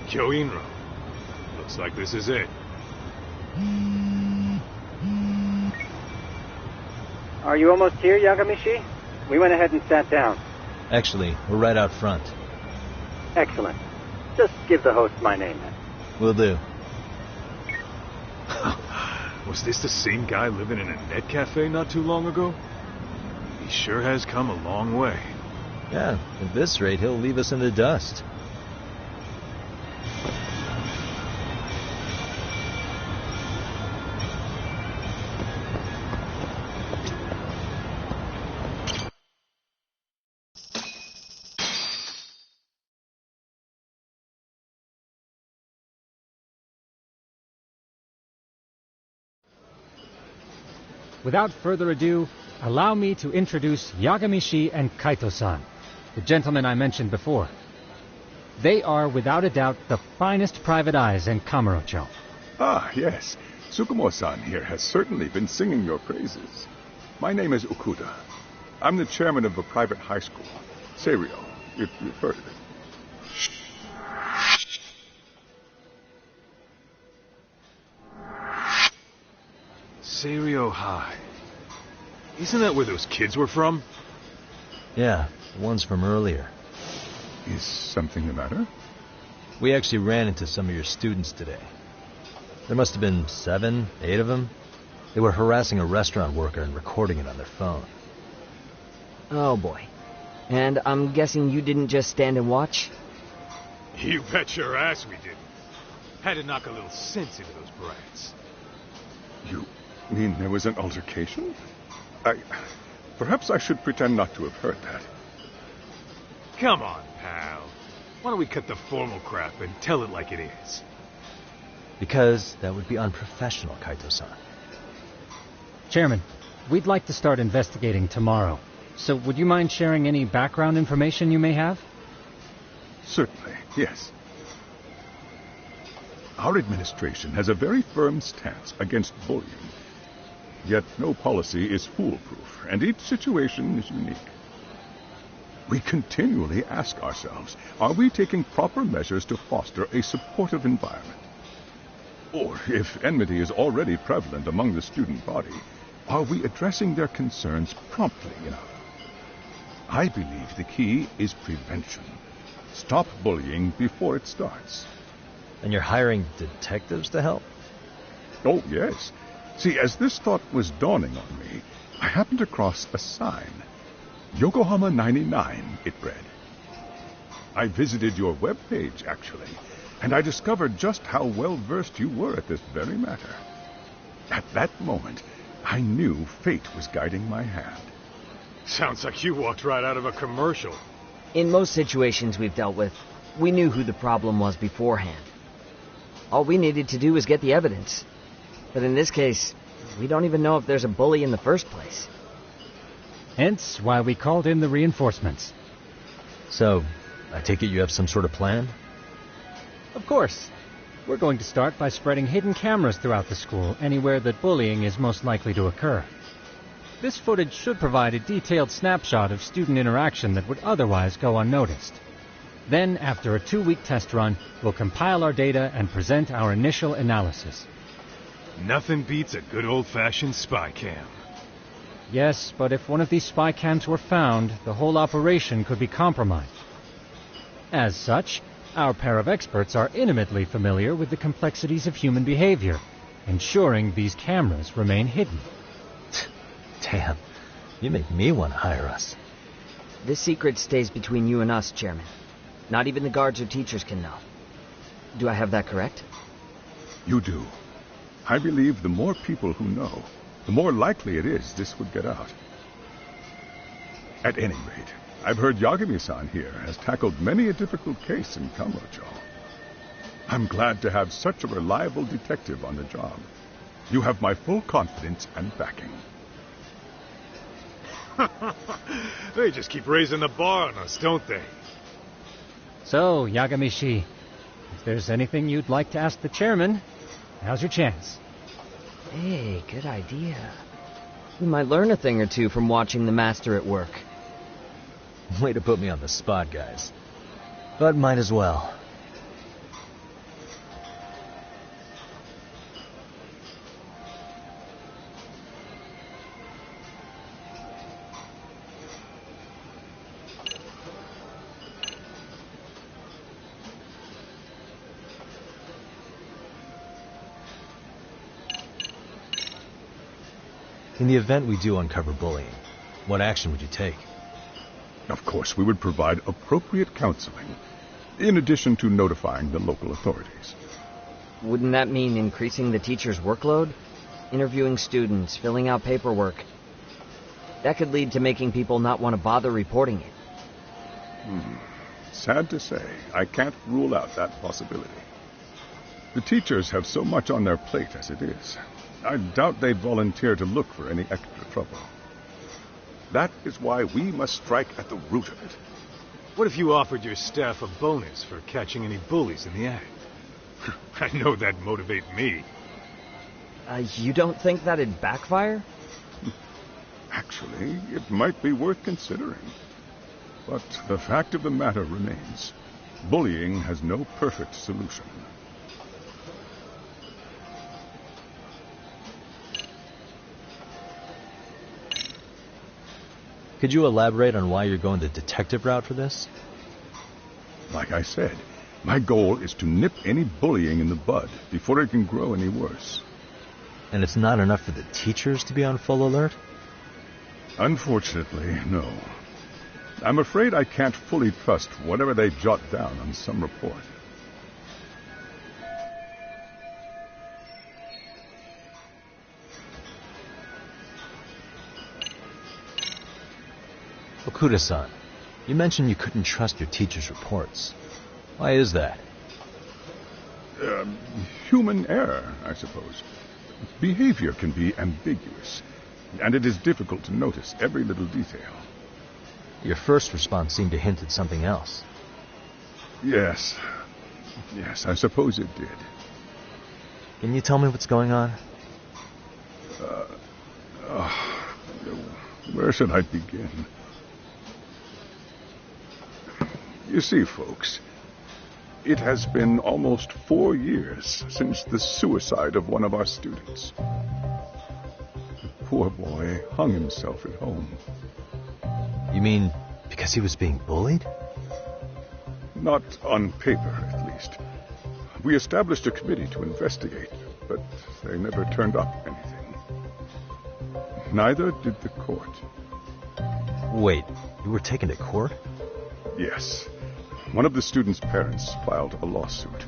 Kyoinro. Looks like this is it. Are you almost here, Yagamishi? We went ahead and sat down. Actually, we're right out front. Excellent. Just give the host my name then. Will do. Was this the same guy living in a net cafe not too long ago? He sure has come a long way. Yeah, at this rate, he'll leave us in the dust. Without further ado, allow me to introduce Yagamishi and Kaito-san, the gentlemen I mentioned before. They are, without a doubt, the finest private eyes in Kamurocho. Ah, yes. Tsukumo-san here has certainly been singing your praises. My name is Okuda. I'm the chairman of a private high school, Seirio, if you've heard of it. Seirio High. Isn't that where those kids were from? Yeah, the ones from earlier. Is something the matter? We actually ran into some of your students today. There must have been 7, 8 of them. They were harassing a restaurant worker and recording it on their phone. Oh boy. And I'm guessing you didn't just stand and watch? You bet your ass we didn't. Had to knock a little sense into those brats. You mean there was an altercation? Perhaps I should pretend not to have heard that. Come on, pal. Why don't we cut the formal crap and tell it like it is? Because that would be unprofessional, Kaito-san. Chairman, we'd like to start investigating tomorrow. So would you mind sharing any background information you may have? Certainly, yes. Our administration has a very firm stance against bullying. Yet no policy is foolproof, and each situation is unique. We continually ask ourselves, are we taking proper measures to foster a supportive environment? Or, if enmity is already prevalent among the student body, are we addressing their concerns promptly enough? I believe the key is prevention. Stop bullying before it starts. And you're hiring detectives to help? Oh, yes. See, as this thought was dawning on me, I happened across a sign. Yokohama 99, it read. I visited your webpage, actually, and I discovered just how well-versed you were at this very matter. At that moment, I knew fate was guiding my hand. Sounds like you walked right out of a commercial. In most situations we've dealt with, we knew who the problem was beforehand. All we needed to do was get the evidence. But in this case, we don't even know if there's a bully in the first place. Hence why we called in the reinforcements. So, I take it you have some sort of plan? Of course. We're going to start by spreading hidden cameras throughout the school, anywhere that bullying is most likely to occur. This footage should provide a detailed snapshot of student interaction that would otherwise go unnoticed. Then, after a 2-week test run, we'll compile our data and present our initial analysis. Nothing beats a good old-fashioned spy cam. Yes, but if one of these spy cams were found, the whole operation could be compromised. As such, our pair of experts are intimately familiar with the complexities of human behavior, ensuring these cameras remain hidden. Damn, you make me want to hire us. This secret stays between you and us, Chairman. Not even the guards or teachers can know. Do I have that correct? You do. I believe the more people who know, the more likely it is this would get out. At any rate, I've heard Yagami-san here has tackled many a difficult case in Kamurocho. I'm glad to have such a reliable detective on the job. You have my full confidence and backing. They just keep raising the bar on us, don't they? So, Yagamishi, if there's anything you'd like to ask the chairman, now's your chance. Hey, good idea. We might learn a thing or two from watching the master at work. Way to put me on the spot, guys. But might as well. In the event we do uncover bullying, what action would you take? Of course, we would provide appropriate counseling, in addition to notifying the local authorities. Wouldn't that mean increasing the teacher's workload? Interviewing students, filling out paperwork. That could lead to making people not want to bother reporting it. Sad to say, I can't rule out that possibility. The teachers have so much on their plate as it is. I doubt they'd volunteer to look for any extra trouble. That is why we must strike at the root of it. What if you offered your staff a bonus for catching any bullies in the act? I know that'd motivate me. You don't think that'd backfire? Actually, it might be worth considering. But the fact of the matter remains, bullying has no perfect solution. Could you elaborate on why you're going the detective route for this? Like I said, my goal is to nip any bullying in the bud before it can grow any worse. And it's not enough for the teachers to be on full alert? Unfortunately, no. I'm afraid I can't fully trust whatever they jot down on some report. Okuda-san, you mentioned you couldn't trust your teacher's reports. Why is that? Human error, I suppose. Behavior can be ambiguous, and it is difficult to notice every little detail. Your first response seemed to hint at something else. Yes, I suppose it did. Can you tell me what's going on? Where should I begin? You see, folks, it has been almost 4 years since the suicide of one of our students. The poor boy hung himself at home. You mean because he was being bullied? Not on paper, at least. We established a committee to investigate, but they never turned up anything. Neither did the court. Wait, you were taken to court? Yes. One of the students' parents filed a lawsuit.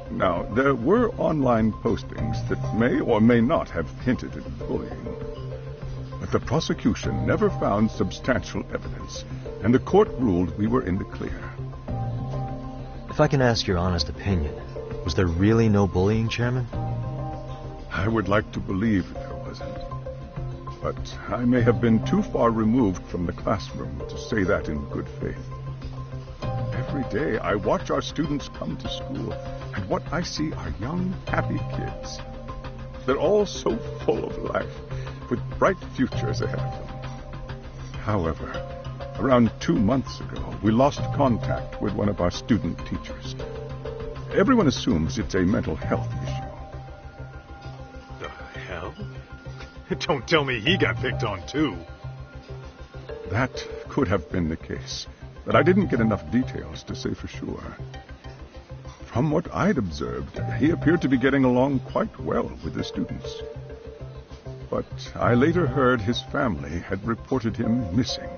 Now, there were online postings that may or may not have hinted at bullying. But the prosecution never found substantial evidence, and the court ruled we were in the clear. If I can ask your honest opinion, was there really no bullying, Chairman? I would like to believe there wasn't. But I may have been too far removed from the classroom to say that in good faith. Every day I watch our students come to school, and what I see are young, happy kids. They're all so full of life, with bright futures ahead of them. However, around 2 months ago, we lost contact with one of our student teachers. Everyone assumes it's a mental health issue. The hell? Don't tell me he got picked on too. That could have been the case, but I didn't get enough details to say for sure. From what I'd observed, he appeared to be getting along quite well with the students. But I later heard his family had reported him missing.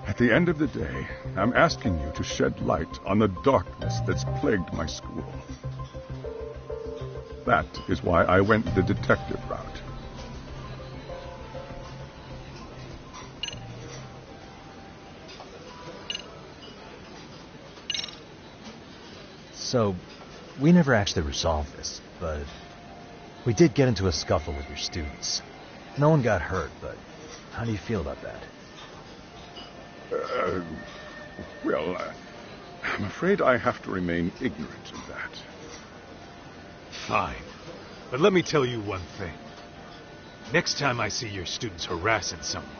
At the end of the day, I'm asking you to shed light on the darkness that's plagued my school. That is why I went the detective route. So, we never actually resolved this, but we did get into a scuffle with your students. No one got hurt, but how do you feel about that? I'm afraid I have to remain ignorant of that. Fine. But let me tell you one thing. Next time I see your students harassing someone,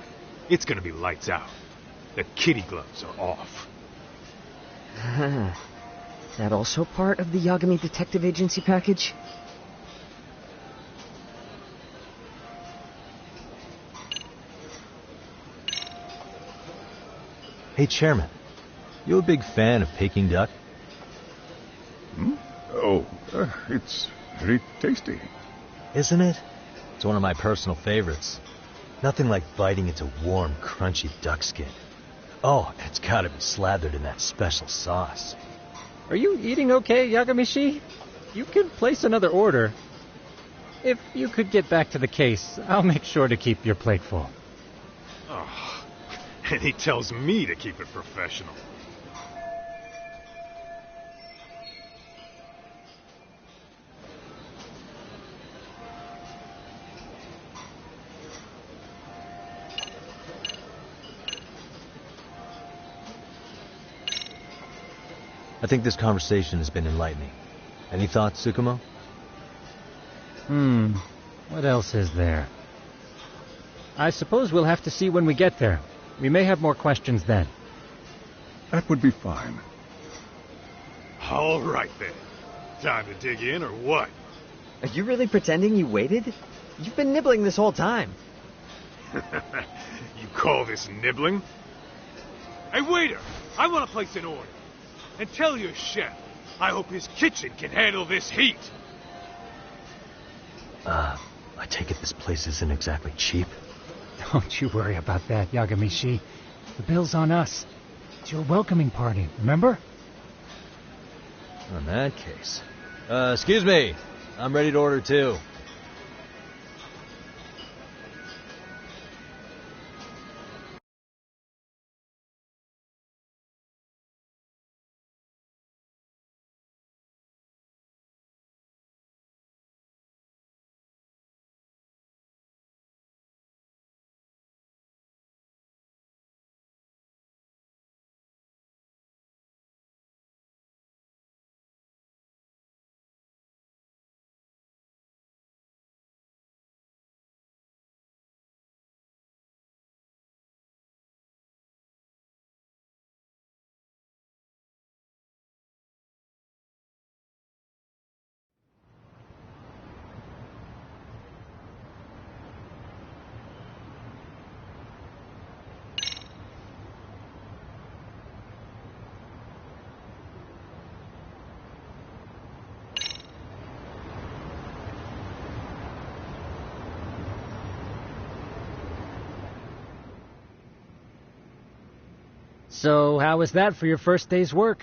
it's gonna be lights out. The kitty gloves are off. That also part of the Yagami Detective Agency package? Hey, Chairman, you a big fan of Peking duck? It's very tasty. Isn't it? It's one of my personal favorites. Nothing like biting into warm, crunchy duck skin. Oh, and it's gotta be slathered in that special sauce. Are you eating okay, Yagamishi? You can place another order. If you could get back to the case, I'll make sure to keep your plate full. Oh, and he tells me to keep it professional. I think this conversation has been enlightening. Any thoughts, Tsukumo? What else is there? I suppose we'll have to see when we get there. We may have more questions then. That would be fine. All right, then. Time to dig in, or what? Are you really pretending you waited? You've been nibbling this whole time. You call this nibbling? Hey, waiter! I want to place an order. And tell your chef, I hope his kitchen can handle this heat. I take it this place isn't exactly cheap? Don't you worry about that, Yagamishi. The bill's on us. It's your welcoming party, remember? In that case. Excuse me. I'm ready to order too. So, how was that for your first day's work?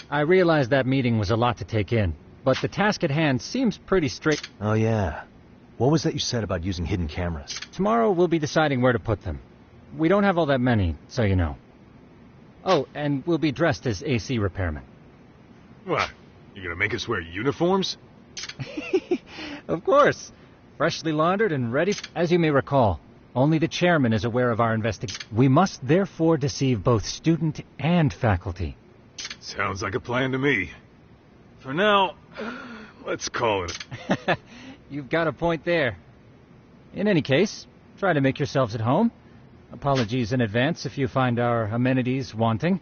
I realize that meeting was a lot to take in, but the task at hand seems pretty strict. Oh, yeah. What was that you said about using hidden cameras? Tomorrow we'll be deciding where to put them. We don't have all that many, so you know. Oh, and we'll be dressed as AC repairmen. What? You gonna make us wear uniforms? Of course. Freshly laundered and ready. As you may recall, only the chairman is aware of our investigation. We must therefore deceive both student and faculty. Sounds like a plan to me. For now, let's call it. You've got a point there. In any case, try to make yourselves at home. Apologies in advance if you find our amenities wanting.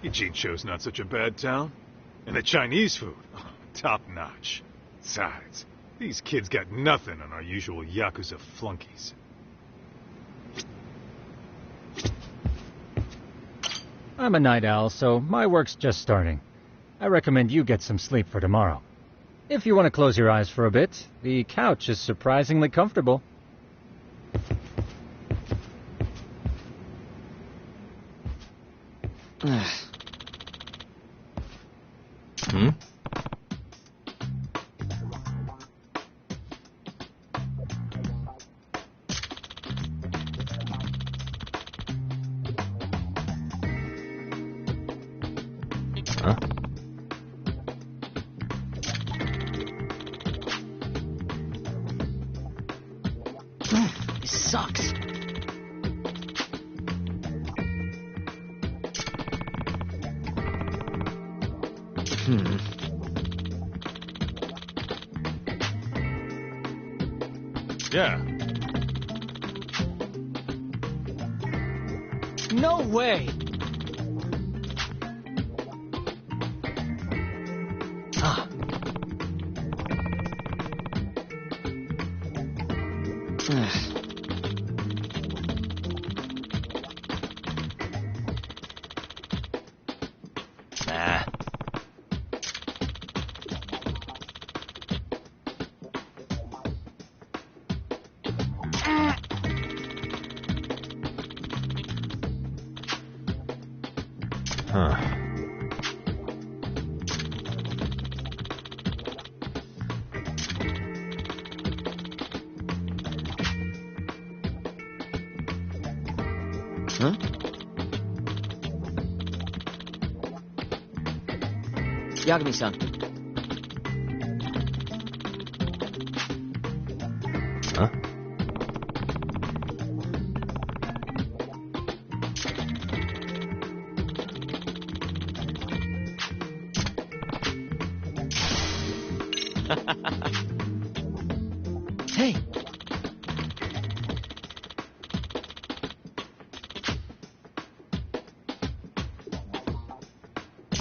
Ijincho's not such a bad town. And the Chinese food, top-notch. Besides, these kids got nothing on our usual Yakuza flunkies. I'm a night owl, so my work's just starting. I recommend you get some sleep for tomorrow. If you want to close your eyes for a bit, the couch is surprisingly comfortable. Hmm? Huh? This sucks. Yeah. No way! Ah. Huh. Huh? Yagami-san. Huh? Hey!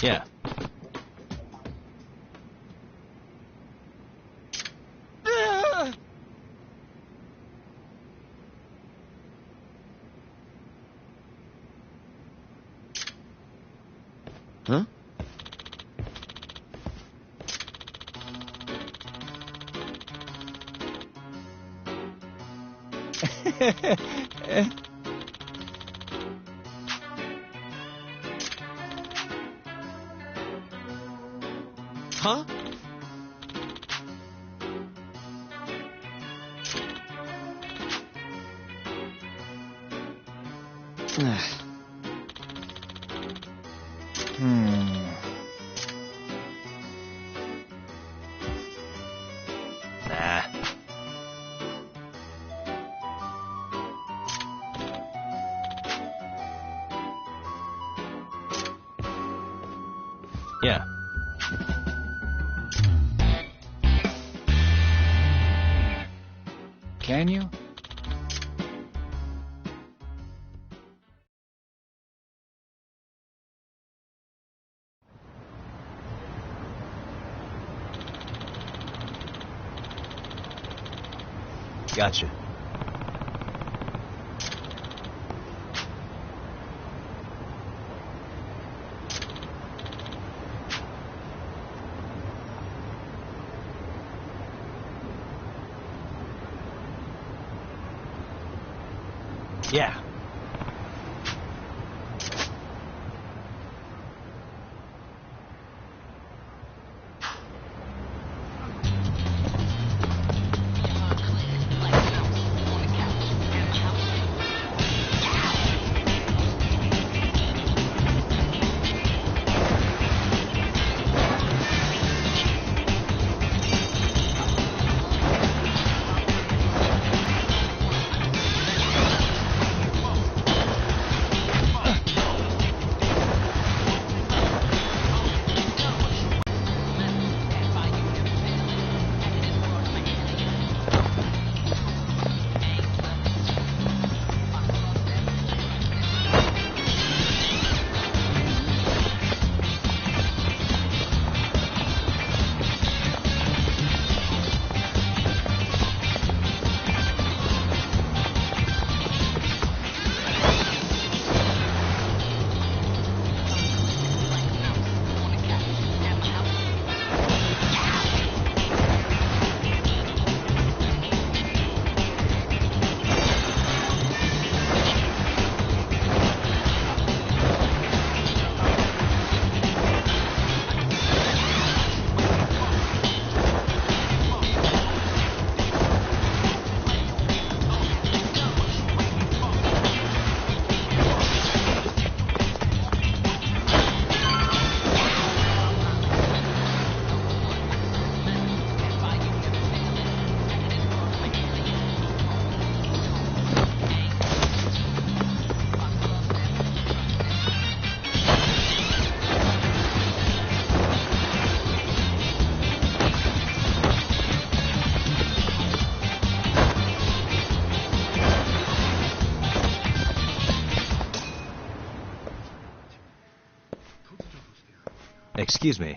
Yeah. Huh? Huh? Nah. Yeah. Can you? Gotcha. Yeah. Excuse me.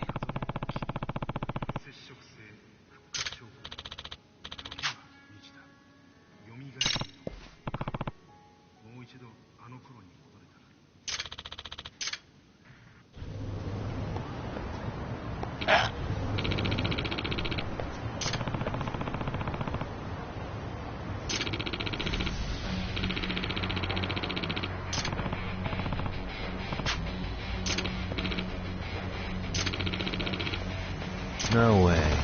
No way.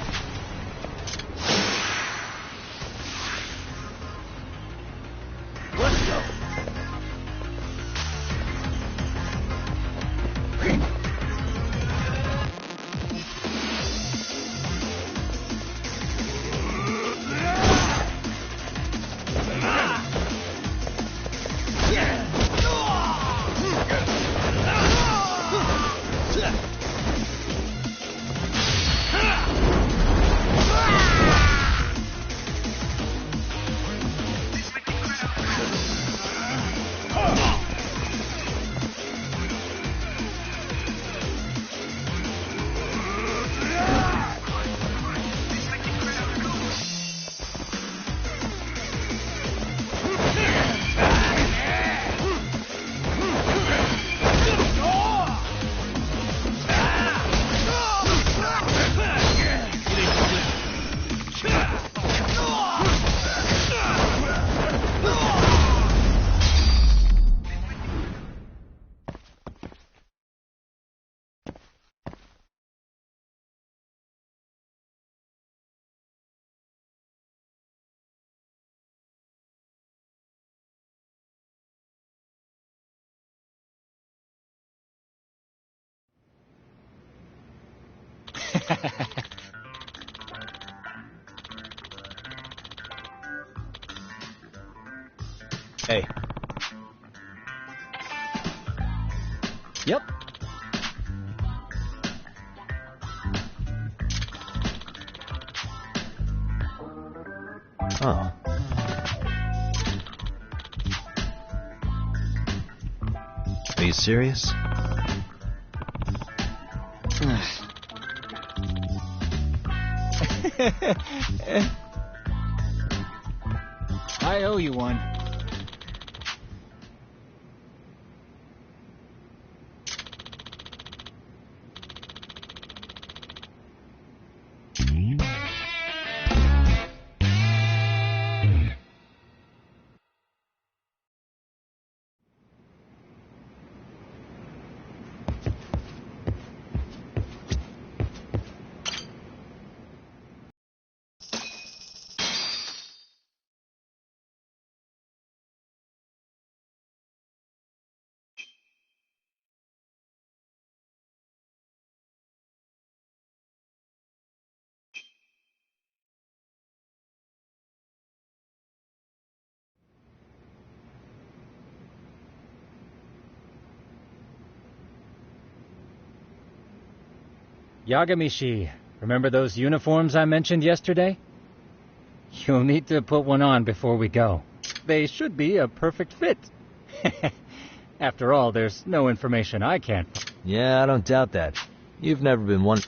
Let's go. Hey. Yep. Oh. Are you serious? I owe you one. Yagamishi, remember those uniforms I mentioned yesterday? You'll need to put one on before we go. They should be a perfect fit. After all, there's no information I can't. Yeah, I don't doubt that. You've never been one...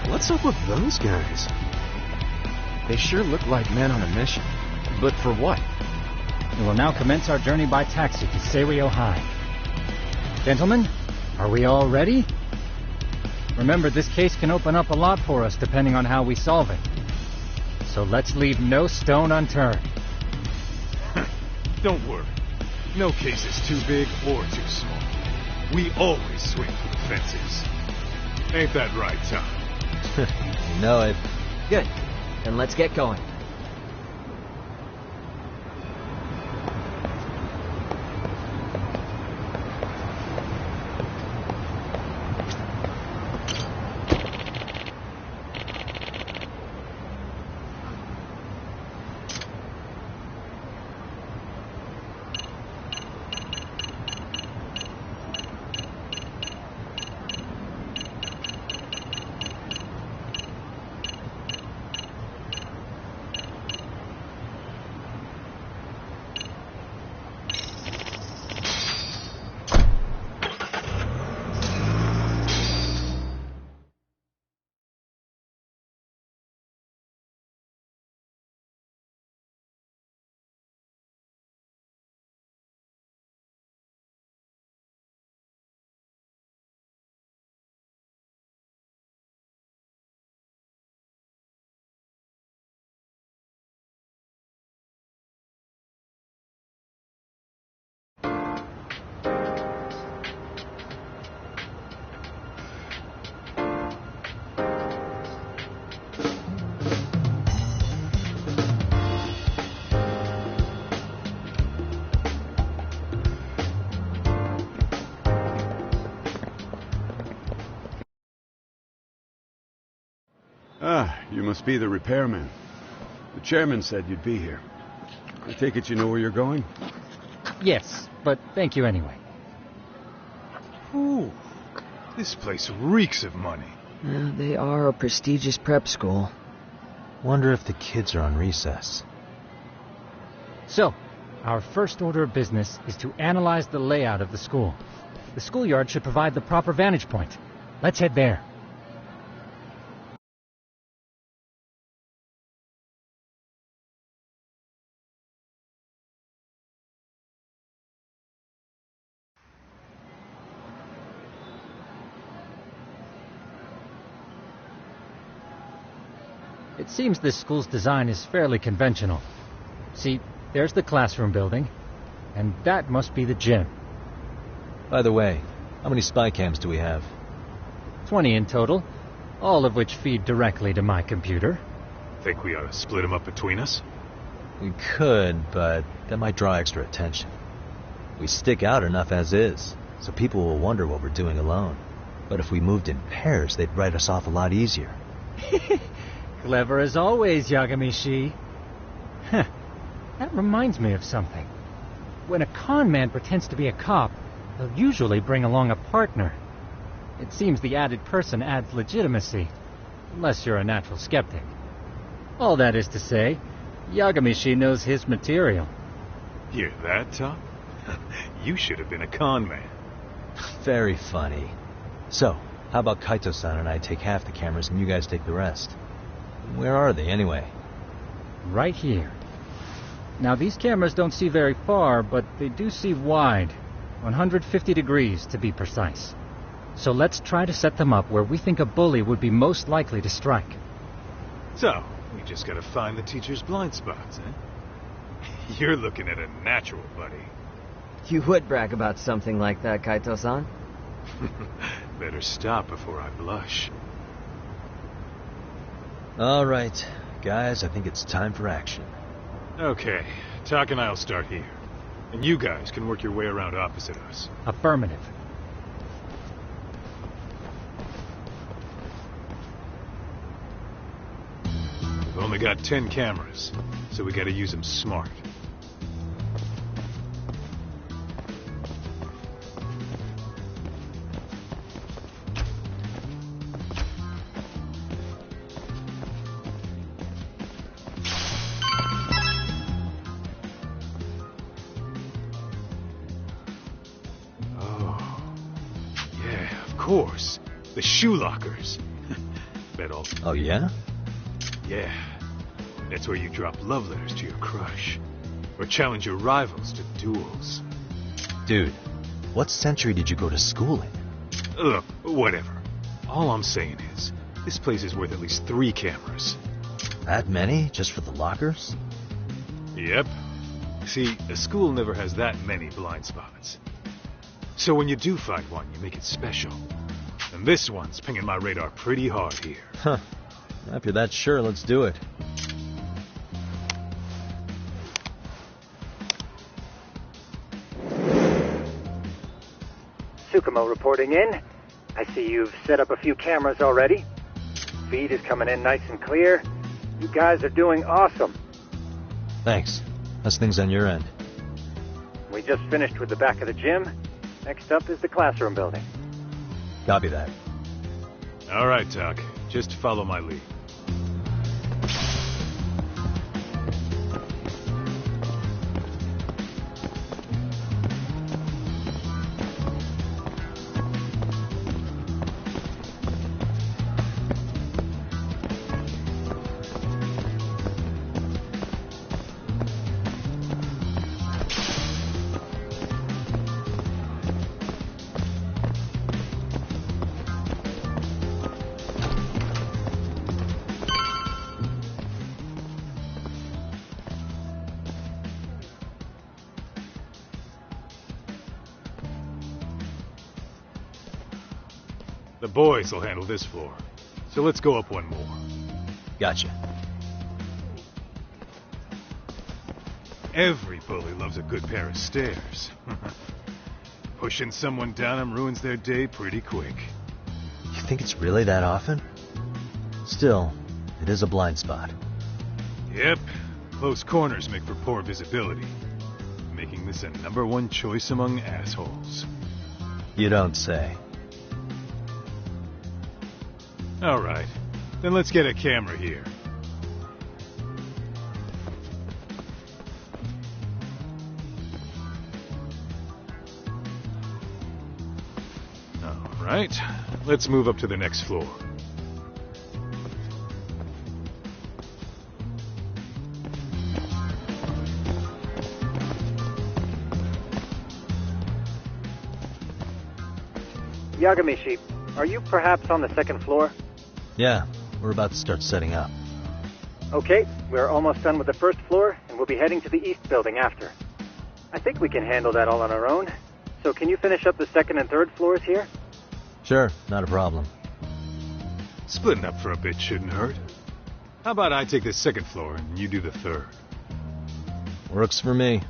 What's up with those guys? They sure look like men on a mission. But for what? We will now commence our journey by taxi to Seiryo High. Gentlemen, are we all ready? Remember, this case can open up a lot for us depending on how we solve it. So let's leave no stone unturned. Don't worry. No case is too big or too small. We always swing for the fences. Ain't that right, Tom? You know it. Good. Then let's get going. Ah, you must be the repairman. The chairman said you'd be here. I take it you know where you're going? Yes, but thank you anyway. Ooh, this place reeks of money. They are a prestigious prep school. Wonder if the kids are on recess. So, our first order of business is to analyze the layout of the school. The schoolyard should provide the proper vantage point. Let's head there. It seems this school's design is fairly conventional. See, there's the classroom building, and that must be the gym. By the way, how many spy cams do we have? 20 in total, all of which feed directly to my computer. Think we ought to split them up between us? We could, but that might draw extra attention. We stick out enough as is, so people will wonder what we're doing alone. But if we moved in pairs, they'd write us off a lot easier. Clever as always, Yagami-shi. Huh. That reminds me of something. When a con man pretends to be a cop, he'll usually bring along a partner. It seems the added person adds legitimacy, unless you're a natural skeptic. All that is to say, Yagami-shi knows his material. Hear that, Tom? You should have been a con man. Very funny. So, how about Kaito-san and I take half the cameras and you guys take the rest? Where are they, anyway? Right here. Now, these cameras don't see very far, but they do see wide. 150 degrees, to be precise. So let's try to set them up where we think a bully would be most likely to strike. So, we just gotta find the teacher's blind spots, eh? You're looking at a natural, buddy. You would brag about something like that, Kaito-san. Better stop before I blush. All right, guys, I think it's time for action. Okay, Tak and I'll start here. And you guys can work your way around opposite us. Affirmative. We've only got 10 cameras, so we gotta use them smart. Of course. The shoe lockers. Bet all... Oh, yeah? Yeah. That's where you drop love letters to your crush. Or challenge your rivals to duels. Dude, what century did you go to school in? Look, whatever. All I'm saying is, this place is worth at least 3 cameras. That many? Just for the lockers? Yep. See, a school never has that many blind spots. So when you do find one, you make it special. And this one's pinging my radar pretty hard here. Huh. If you're that sure, let's do it. Tsukumo reporting in. I see you've set up a few cameras already. Feed is coming in nice and clear. You guys are doing awesome. Thanks. How's things on your end? We just finished with the back of the gym. Next up is the classroom building. Copy that. All right, Tak. Just follow my lead. The boys will handle this floor. So let's go up one more. Gotcha. Every bully loves a good pair of stairs. Pushing someone down them ruins their day pretty quick. You think it's really that often? Still, It is a blind spot. Yep. Close corners make for poor visibility, making this a #1 choice among assholes. You don't say. Alright, then let's get a camera here. Alright, let's move up to the next floor. Yagamishi, are you perhaps on the second floor? Yeah, we're about to start setting up. Okay, we're almost done with the first floor, and we'll be heading to the east building after. I think we can handle that all on our own. So can you finish up the second and third floors here? Sure, not a problem. Splitting up for a bit shouldn't hurt. How about I take the second floor and you do the third? Works for me.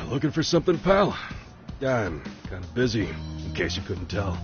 Looking for something, pal? Yeah, I'm kind of busy, in case you couldn't tell.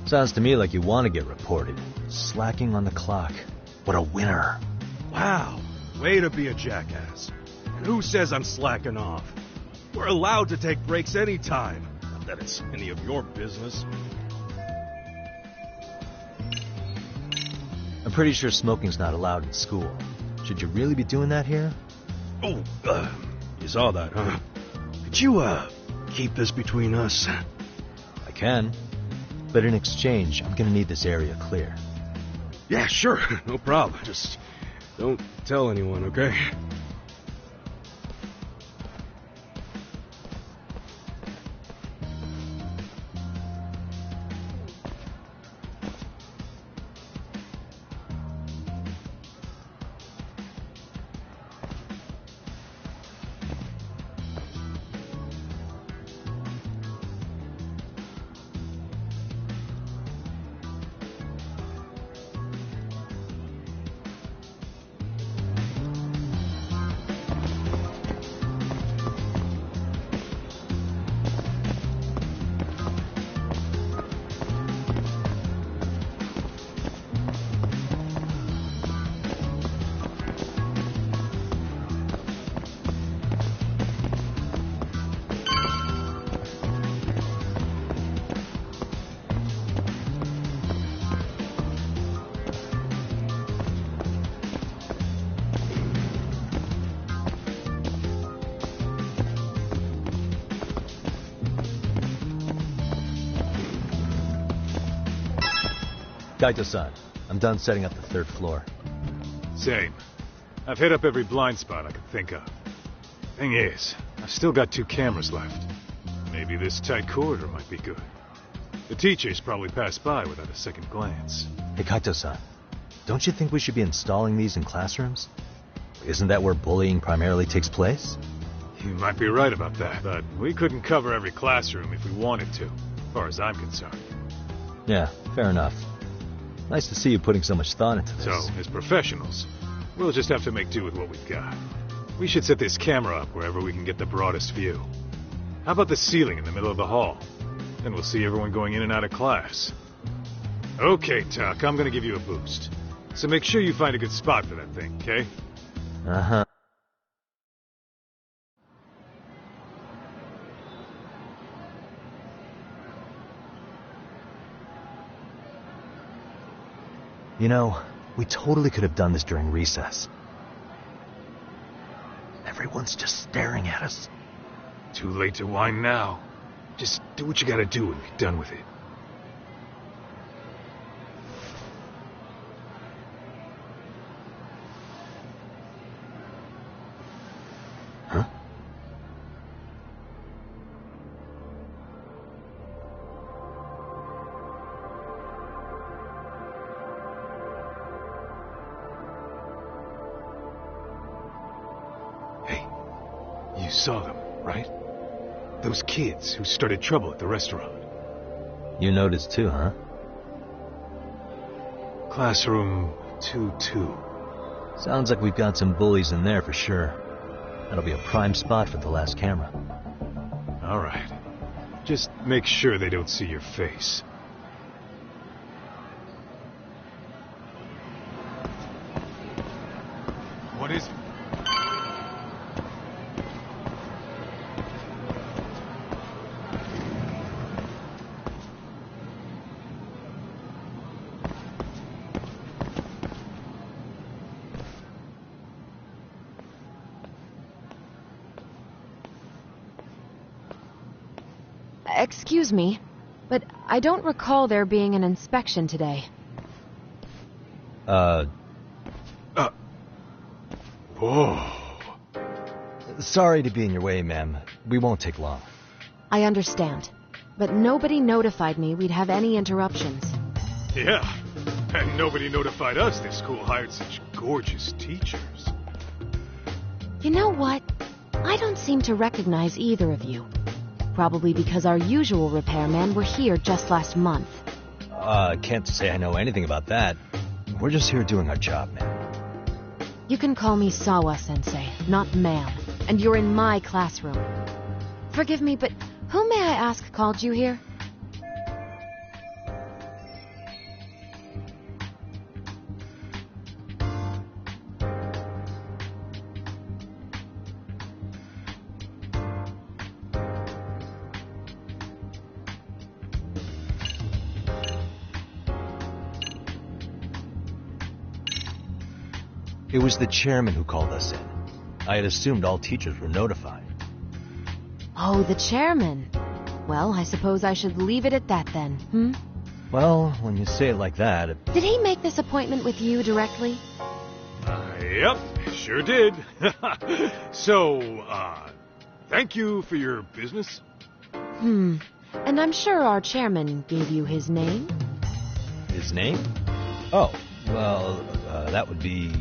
Sounds to me like you want to get reported. Slacking on the clock. What a winner. Wow, way to be a jackass. And who says I'm slacking off? We're allowed to take breaks anytime. Not that it's any of your business. I'm pretty sure smoking's not allowed in school. Should you really be doing that here? Oh, you saw that, huh? Could you, keep this between us? I can. But in exchange, I'm gonna need this area clear. Yeah, sure, no problem. Just don't tell anyone, okay? Kaito-san, I'm done setting up the third floor. Same. I've hit up every blind spot I could think of. Thing is, I've still got 2 cameras left. Maybe this tight corridor might be good. The teachers probably passed by without a second glance. Hey, Kaito-san, don't you think we should be installing these in classrooms? Isn't that where bullying primarily takes place? You might be right about that, but we couldn't cover every classroom if we wanted to, as far as I'm concerned. Yeah, fair enough. Nice to see you putting so much thought into this. So, as professionals, we'll just have to make do with what we've got. We should set this camera up wherever we can get the broadest view. How about the ceiling in the middle of the hall? Then we'll see everyone going in and out of class. Okay, Tuck, I'm gonna give you a boost. So make sure you find a good spot for that thing, okay? Uh-huh. You know, we totally could have done this during recess. Everyone's just staring at us. Too late to whine now. Just do what you gotta do and be done with it. Huh? Hey, you saw them, right? Those kids who started trouble at the restaurant. You noticed too, huh? Classroom 2-2. Sounds like we've got some bullies in there for sure. That'll be a prime spot for the last camera. All right. Just make sure they don't see your face. What is it? Excuse me, but I don't recall there being an inspection today. Whoa. Sorry to be in your way, ma'am. We won't take long. I understand, but nobody notified me we'd have any interruptions. Yeah, and nobody notified us this school hired such gorgeous teachers. You know what? I don't seem to recognize either of you. Probably because our usual repairmen were here just last month. Can't say I know anything about that. We're just here doing our job, ma'am. You can call me Sawa-sensei, not ma'am, and you're in my classroom. Forgive me, but who may I ask called you here? It was the chairman who called us in. I had assumed all teachers were notified. Oh, the chairman. Well, I suppose I should leave it at that then, Well, when you say it like that... Did he make this appointment with you directly? Yep, sure did. So, thank you for your business. And I'm sure our chairman gave you his name? His name? Oh, well, that would be...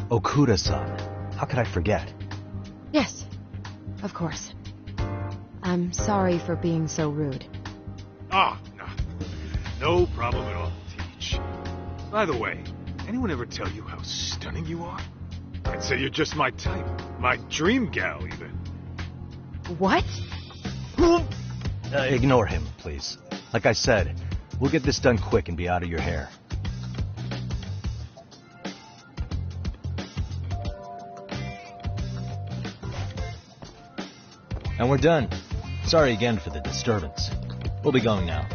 Okuda-san. How could I forget? Yes, of course. I'm sorry for being so rude. Ah, no problem at all, Teach. By the way, anyone ever tell you how stunning you are? I'd say you're just my type. My dream gal, even. What? Ignore him, please. Like I said, we'll get this done quick and be out of your hair. And we're done. Sorry again for the disturbance. We'll be going now.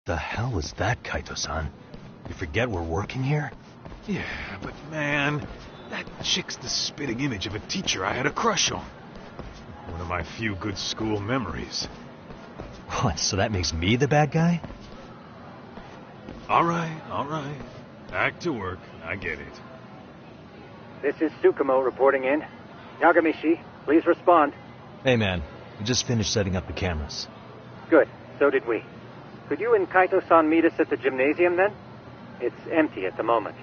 The hell was that, Kaito-san? You forget we're working here? Yeah, but man, that chick's the spitting image of a teacher I had a crush on. One of my few good school memories. What, so that makes me the bad guy? All right. Back to work. I get it. This is Tsukumo reporting in. Yagamishi, please respond. Hey, man. We just finished setting up the cameras. Good. So did we. Could you and Kaito-san meet us at the gymnasium, then? It's empty at the moment.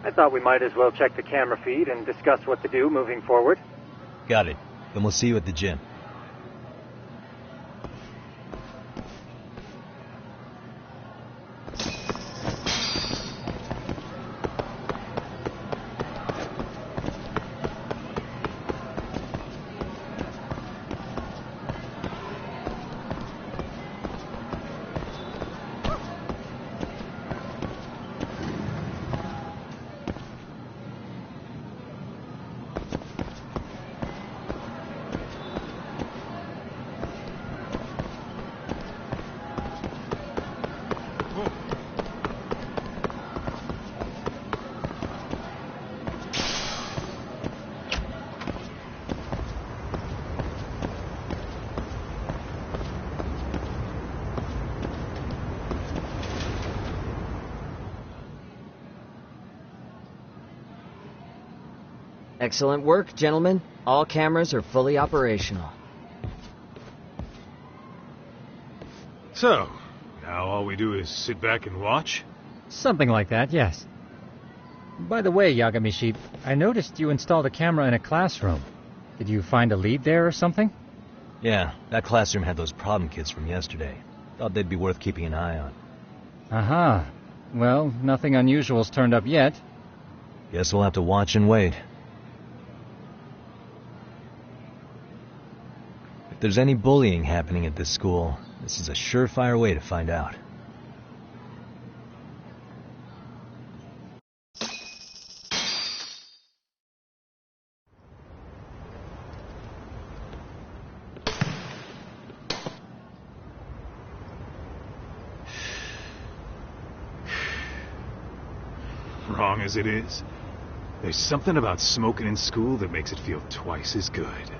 I thought we might as well check the camera feed and discuss what to do moving forward. Got it. Then we'll see you at the gym. Excellent work, gentlemen. All cameras are fully operational. So, now all we do is sit back and watch? Something like that, yes. By the way, Yagamishi, I noticed you installed a camera in a classroom. Did you find a lead there or something? Yeah, that classroom had those problem kids from yesterday. Thought they'd be worth keeping an eye on. Aha. Well, nothing unusual's turned up yet. Guess we'll have to watch and wait. If there's any bullying happening at this school, this is a surefire way to find out. Wrong as it is, there's something about smoking in school that makes it feel twice as good.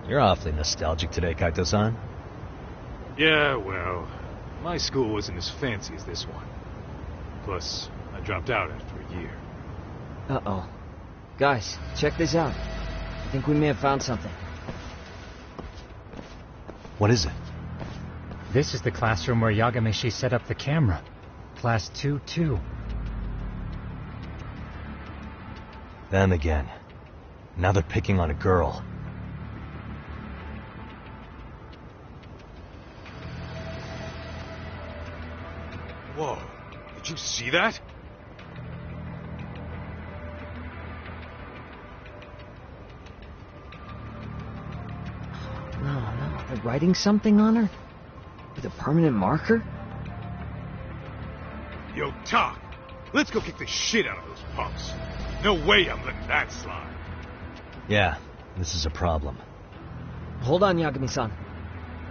You're awfully nostalgic today, Kaito-san. Yeah, well, my school wasn't as fancy as this one. Plus, I dropped out after a year. Uh-oh. Guys, check this out. I think we may have found something. What is it? This is the classroom where Yagamishi set up the camera. Class 2-2. Them again. Now they're picking on a girl. Whoa, did you see that? No, they're writing something on her? With a permanent marker? Yo, Doc, let's go kick the shit out of those punks. No way I'm letting that slide. Yeah, this is a problem. Hold on, Yagami-san.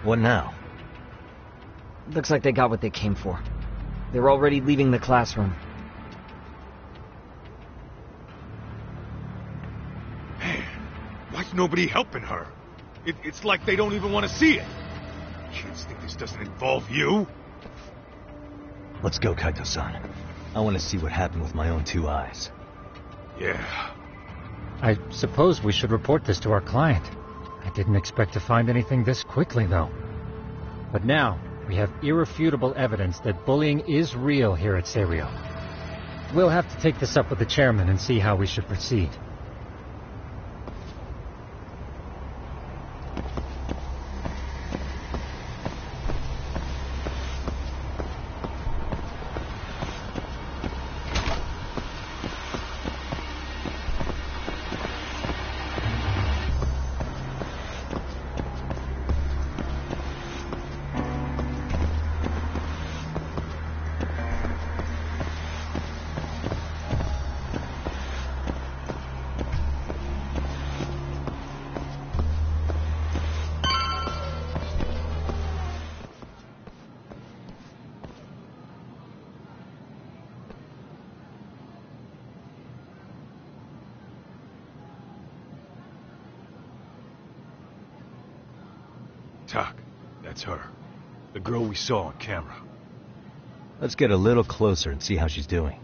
What now? Looks like they got what they came for. They're already leaving the classroom. Man, why's nobody helping her? It's like they don't even want to see it. Kids think this doesn't involve you? Let's go, Kaito-san. I want to see what happened with my own 2 eyes. Yeah. I suppose we should report this to our client. I didn't expect to find anything this quickly, though. But now, we have irrefutable evidence that bullying is real here at Serio. We'll have to take this up with the chairman and see how we should proceed. Doc, that's her. The girl we saw on camera. Let's get a little closer and see how she's doing.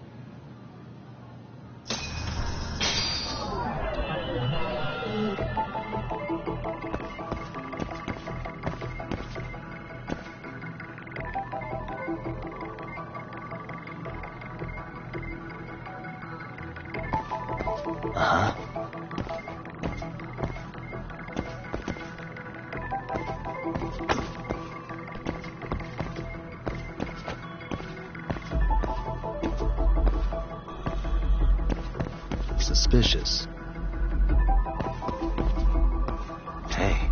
Suspicious. Hey.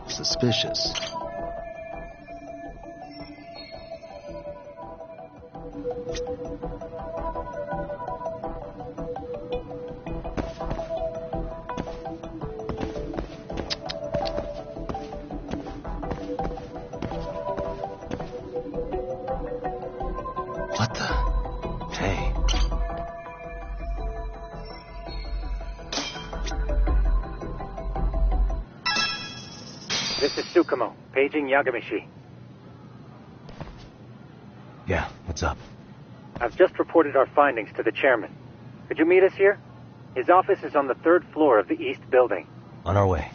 Suspicious. What the? Hey. This is Tsukumo, paging Yagamishi. Yeah, what's up? I've just reported our findings to the chairman. Could you meet us here? His office is on the 3rd floor of the east building. On our way.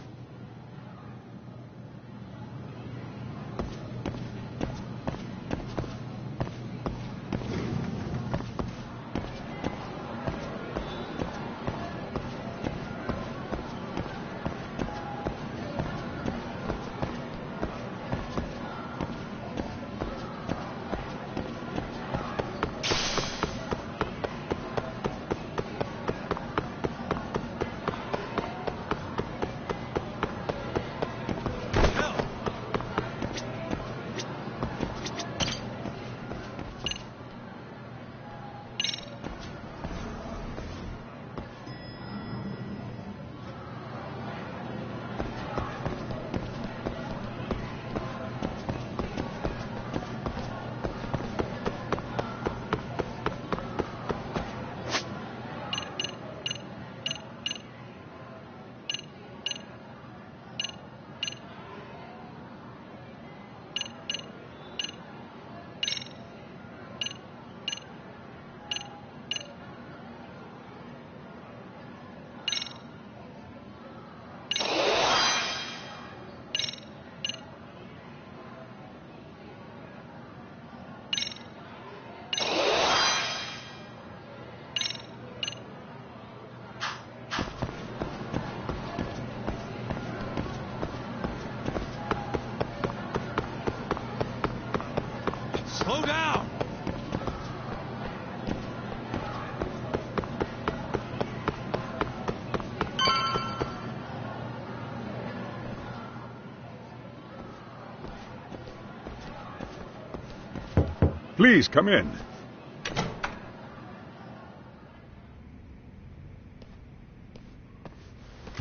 Please, come in.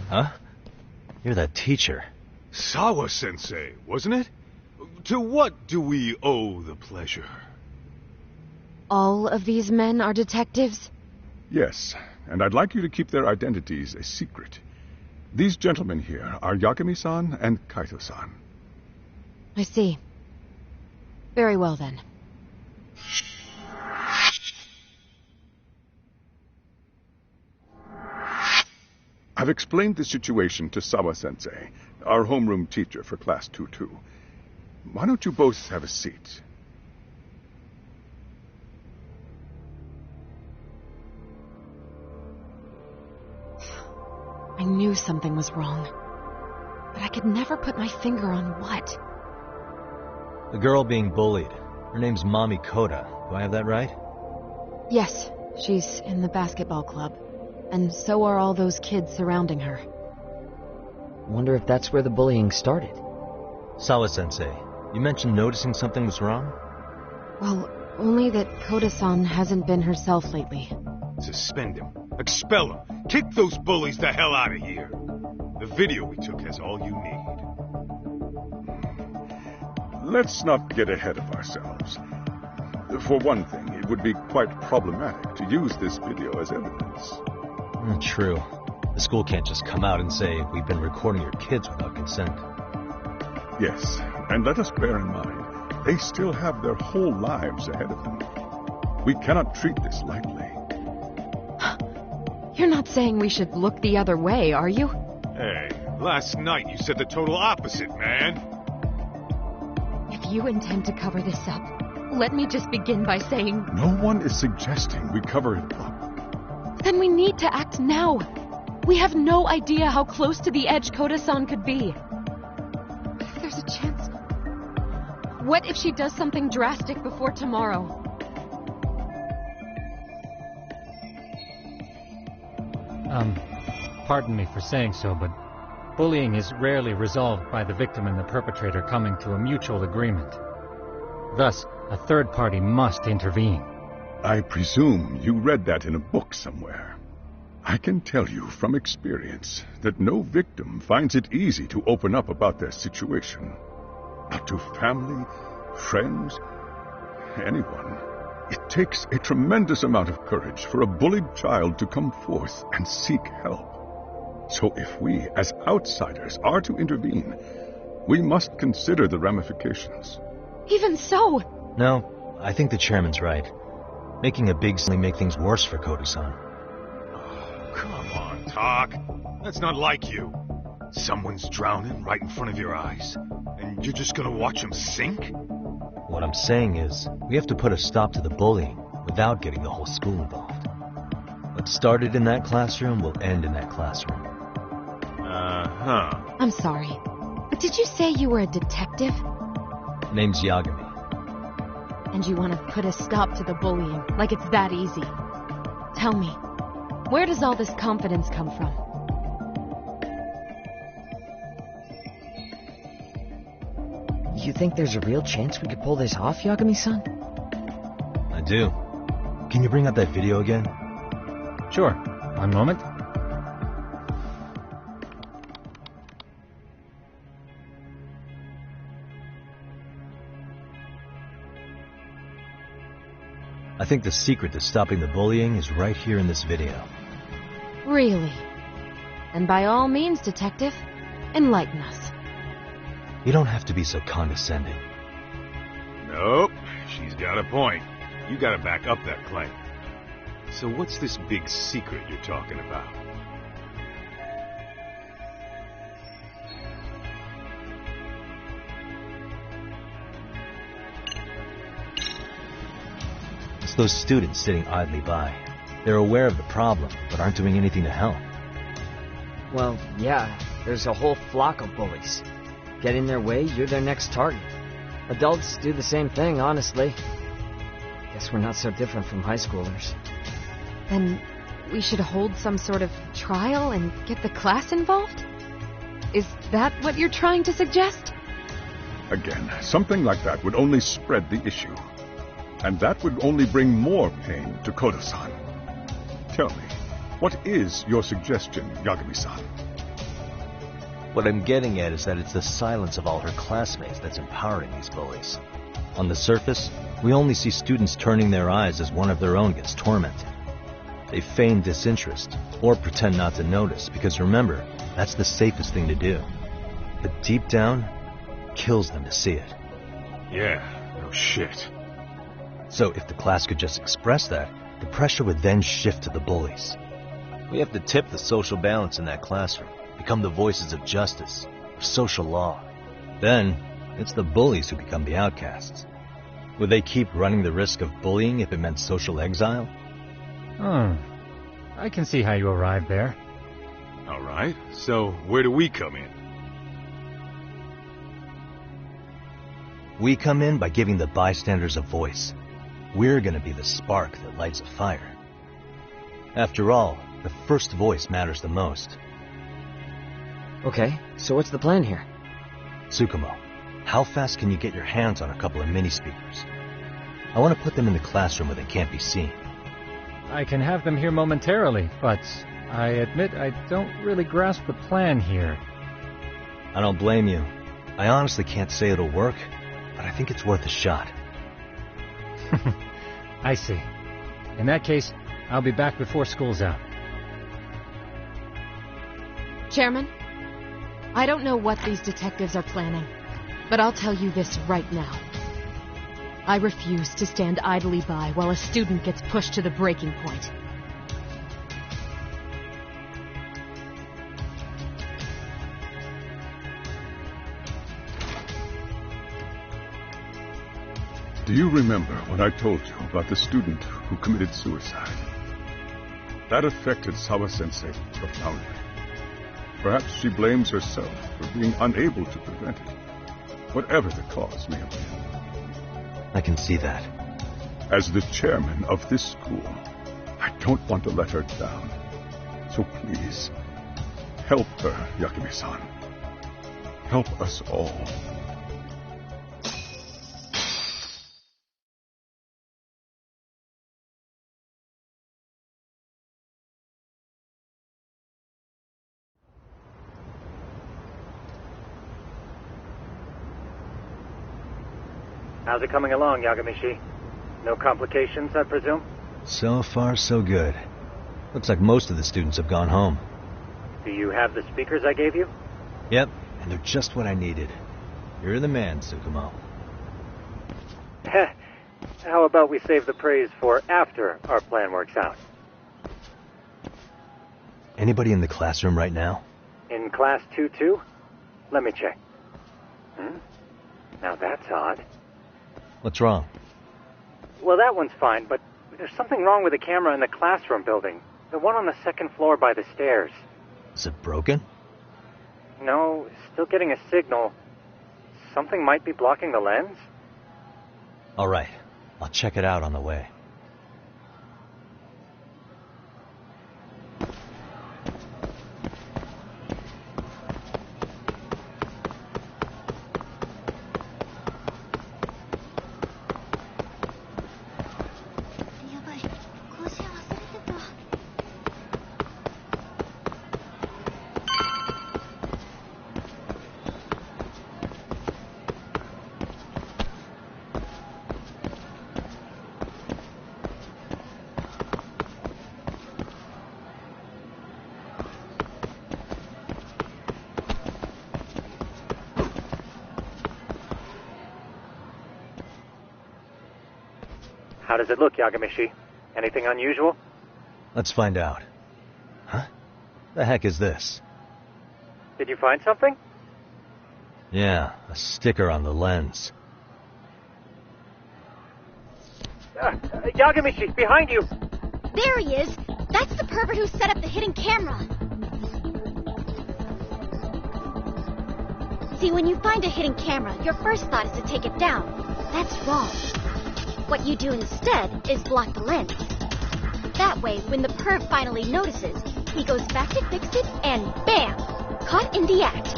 Huh? You're that teacher. Sawa-sensei, wasn't it? To what do we owe the pleasure? All of these men are detectives? Yes, and I'd like you to keep their identities a secret. These gentlemen here are Yagami-san and Kaito-san. I see. Very well, then. I've explained the situation to Sawa-sensei, our homeroom teacher for Class 2-2. Why don't you both have a seat? I knew something was wrong, but I could never put my finger on what. The girl being bullied. Her name's Mami Koda. Do I have that right? Yes, she's in the basketball club, and so are all those kids surrounding her. Wonder if that's where the bullying started. Sawa-sensei, you mentioned noticing something was wrong? Well, only that Koda-san hasn't been herself lately. Suspend him. Expel him. Kick those bullies the hell out of here. The video we took has all you need. Let's not get ahead of ourselves. For one thing, it would be quite problematic to use this video as evidence. True. The school can't just come out and say, we've been recording your kids without consent. Yes, and let us bear in mind, they still have their whole lives ahead of them. We cannot treat this lightly. You're not saying we should look the other way, are you? Hey, last night you said the total opposite, man. If you intend to cover this up, let me just begin by saying... No one is suggesting we cover it up. Then we need to act now. We have no idea how close to the edge Koda-san could be. If there's a chance... What if she does something drastic before tomorrow? Pardon me for saying so, but bullying is rarely resolved by the victim and the perpetrator coming to a mutual agreement. Thus, a third party must intervene. I presume you read that in a book somewhere. I can tell you from experience that no victim finds it easy to open up about their situation. Not to family, friends, anyone. It takes a tremendous amount of courage for a bullied child to come forth and seek help. So if we, as outsiders, are to intervene, we must consider the ramifications. Even so... No, I think the chairman's right. Making a big only make things worse for Koda-san. Oh, come on, Talk. That's not like you. Someone's drowning right in front of your eyes, and you're just gonna watch him sink? What I'm saying is, we have to put a stop to the bullying without getting the whole school involved. What started in that classroom will end in that classroom. Uh-huh. I'm sorry, but did you say you were a detective? Name's Yagami. And you want to put a stop to the bullying, like it's that easy. Tell me, where does all this confidence come from? You think there's a real chance we could pull this off, Yagami-san? I do. Can you bring up that video again? Sure. One moment. I think the secret to stopping the bullying is right here in this video. Really? And by all means, detective, enlighten us. You don't have to be so condescending. Nope, she's got a point. You gotta back up that claim. So what's this big secret you're talking about? It's those students sitting idly by. They're aware of the problem, but aren't doing anything to help. Well, yeah, there's a whole flock of bullies. Get in their way, you're their next target. Adults do the same thing, honestly. Guess we're not so different from high schoolers. Then we should hold some sort of trial and get the class involved? Is that what you're trying to suggest? Again, something like that would only spread the issue. And that would only bring more pain to Kodo-san. Tell me, what is your suggestion, Yagami-san? What I'm getting at is that it's the silence of all her classmates that's empowering these bullies. On the surface, we only see students turning their eyes as one of their own gets tormented. They feign disinterest, or pretend not to notice, because remember, that's the safest thing to do. But deep down, it kills them to see it. Yeah, no shit. So if the class could just express that, the pressure would then shift to the bullies. We have to tip the social balance in that classroom, become the voices of justice, of social law. Then, it's the bullies who become the outcasts. Would they keep running the risk of bullying if it meant social exile? I can see how you arrived there. All right, so where do we come in? We come in by giving the bystanders a voice. We're gonna be the spark that lights a fire. After all, the first voice matters the most. Okay, so what's the plan here? Tsukumo, how fast can you get your hands on a couple of mini-speakers? I want to put them in the classroom where they can't be seen. I can have them here momentarily, but I admit I don't really grasp the plan here. I don't blame you. I honestly can't say it'll work, but I think it's worth a shot. I see. In that case, I'll be back before school's out. Chairman, I don't know what these detectives are planning, but I'll tell you this right now. I refuse to stand idly by while a student gets pushed to the breaking point. Do you remember when I told you about the student who committed suicide? That affected Sawa-sensei profoundly. Perhaps she blames herself for being unable to prevent it, whatever the cause may have been. I can see that. As the chairman of this school, I don't want to let her down. So please, help her, Yagami-san. Help us all. How's it coming along, Yagami-shi? No complications, I presume? So far, so good. Looks like most of the students have gone home. Do you have the speakers I gave you? Yep, and they're just what I needed. You're the man, Tsukumo. How about we save the praise for after our plan works out? Anybody in the classroom right now? In class 2-2? Let me check. Now that's odd. What's wrong? Well, that one's fine, but there's something wrong with the camera in the classroom building. The one on the second floor by the stairs. Is it broken? No, still getting a signal. Something might be blocking the lens? All right, I'll check it out on the way. How does it look, Yagami-shi? Anything unusual? Let's find out. Huh? The heck is this? Did you find something? Yeah, a sticker on the lens. Yagami-shi, behind you! There he is! That's the pervert who set up the hidden camera! See, when you find a hidden camera, your first thought is to take it down. That's wrong. What you do instead is block the lens. That way, when the perv finally notices, he goes back to fix it, and bam! Caught in the act.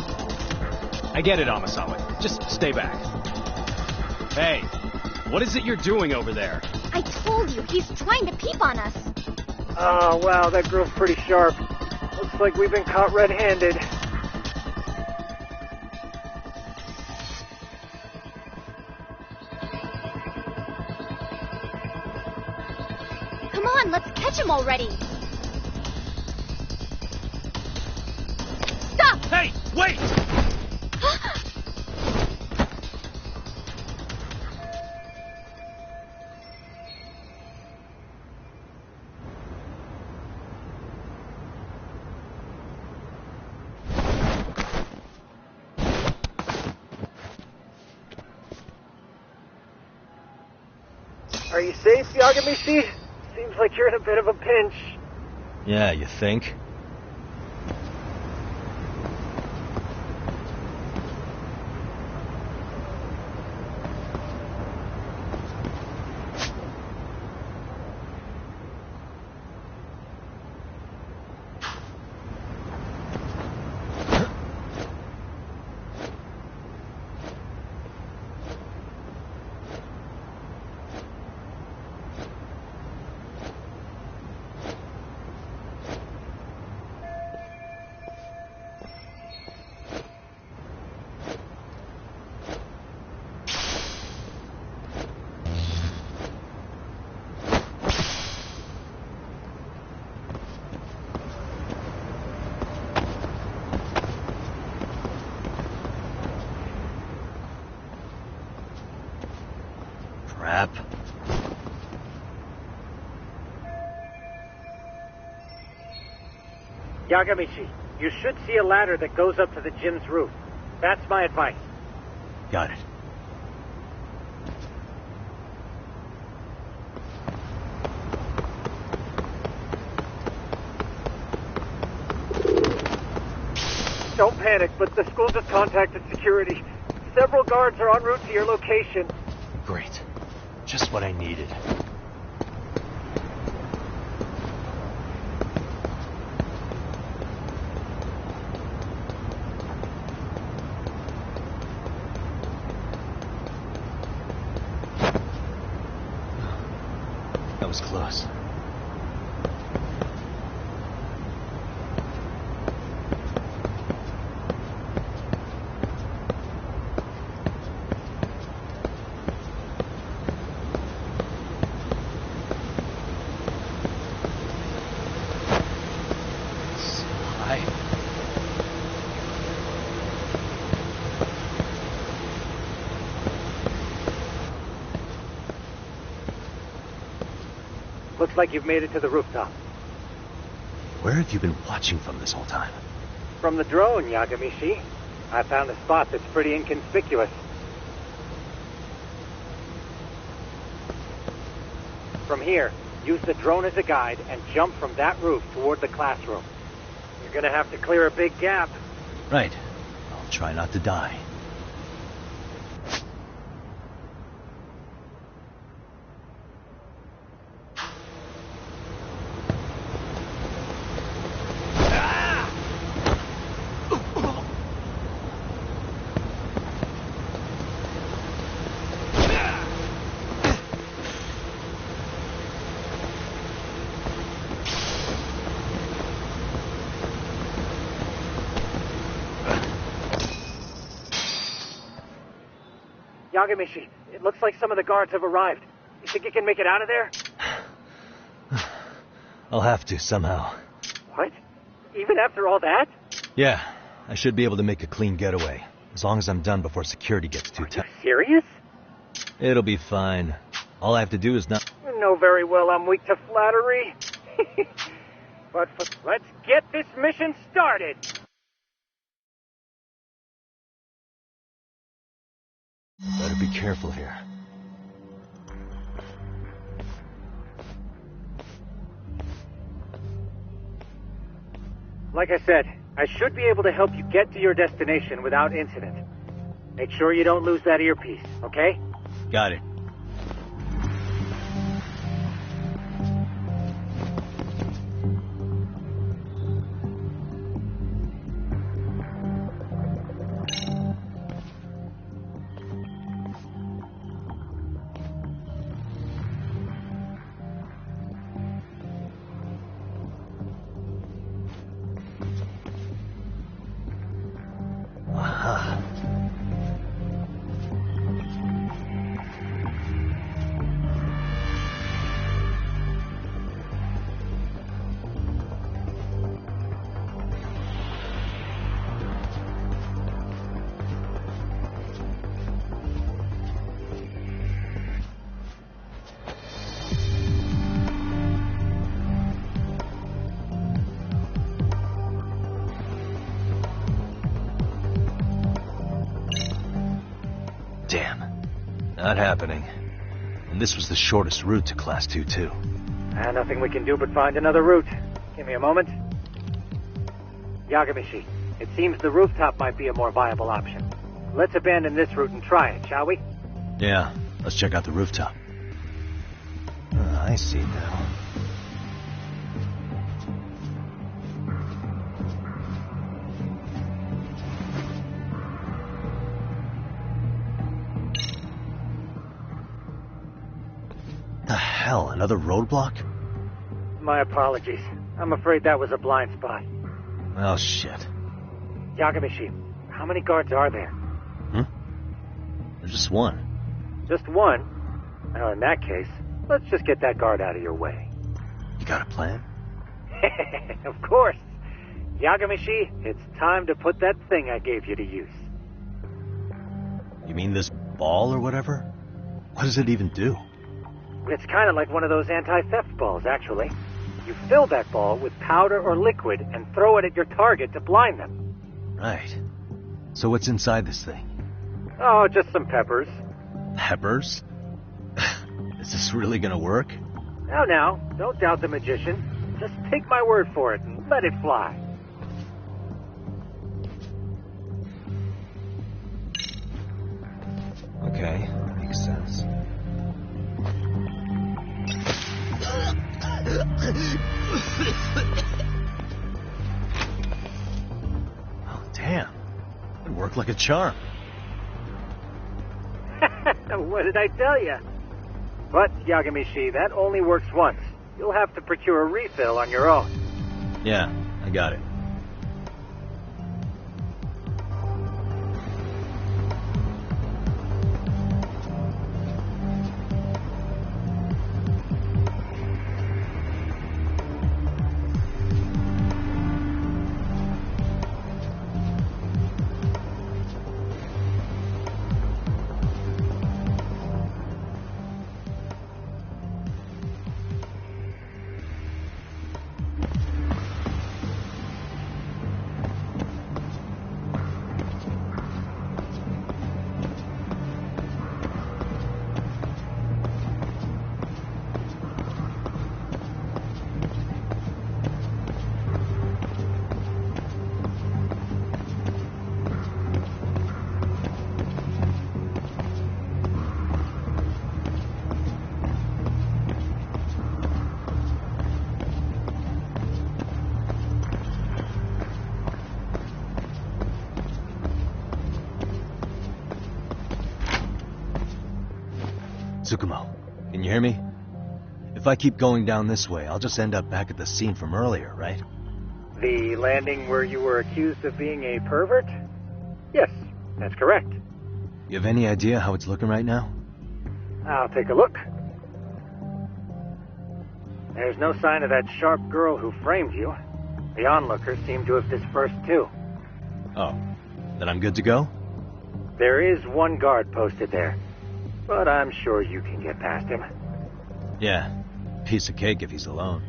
I get it, Amasawa. Just stay back. Hey, What is it you're doing over there? I told you, he's trying to peep on us. Oh, wow, that girl's pretty sharp. Looks like we've been caught red-handed. Come on, let's catch him already. Stop! Hey, wait! Are you safe, Yagamishi? Seems like you're in a bit of a pinch. Yeah, you think? Crap. Yagamishi, you should see a ladder that goes up to the gym's roof. That's my advice. Got it. Don't panic, but the school just contacted security. Several guards are en route to your location. Great. Just what I needed. That was close. Looks like you've made it to the rooftop. Where have you been watching from this whole time? From the drone, Yagamishi. I found a spot that's pretty inconspicuous. From here, use the drone as a guide and jump from that roof toward the classroom. You're gonna have to clear a big gap. Right. I'll try not to die. Yagamishi, it looks like some of the guards have arrived. You think you can make it out of there? I'll have to, somehow. What? Even after all that? Yeah, I should be able to make a clean getaway. As long as I'm done before security gets too tight. Serious? It'll be fine. All I have to do is not... You know very well I'm weak to flattery. But let's get this mission started. Better be careful here. Like I said, I should be able to help you get to your destination without incident. Make sure you don't lose that earpiece, okay? Got it. Not happening. And this was the shortest route to Class 2, too. Nothing we can do but find another route. Give me a moment. Yagamishi, it seems the rooftop might be a more viable option. Let's abandon this route and try it, shall we? Yeah, let's check out the rooftop. I see now. The hell, another roadblock? My apologies. I'm afraid that was a blind spot. Oh, shit. Yagamishi, how many guards are there? There's just one. Just one? Well, in that case, let's just get that guard out of your way. You got a plan? Of course. Yagamishi, it's time to put that thing I gave you to use. You mean this ball or whatever? What does it even do? It's kind of like one of those anti-theft balls, actually. You fill that ball with powder or liquid and throw it at your target to blind them. Right. So what's inside this thing? Oh, just some peppers. Peppers? Is this really gonna work? Now, don't doubt the magician. Just take my word for it and let it fly. Okay, makes sense. Oh, damn. It worked like a charm. What did I tell you? But, Yagamishi, that only works once. You'll have to procure a refill on your own. Yeah, I got it. Tsukumo, can you hear me? If I keep going down this way, I'll just end up back at the scene from earlier, right? The landing where you were accused of being a pervert? Yes, that's correct. You have any idea how it's looking right now? I'll take a look. There's no sign of that sharp girl who framed you. The onlookers seem to have dispersed too. Oh, then I'm good to go? There is one guard posted there, but I'm sure you can get past him. Yeah, piece of cake if he's alone.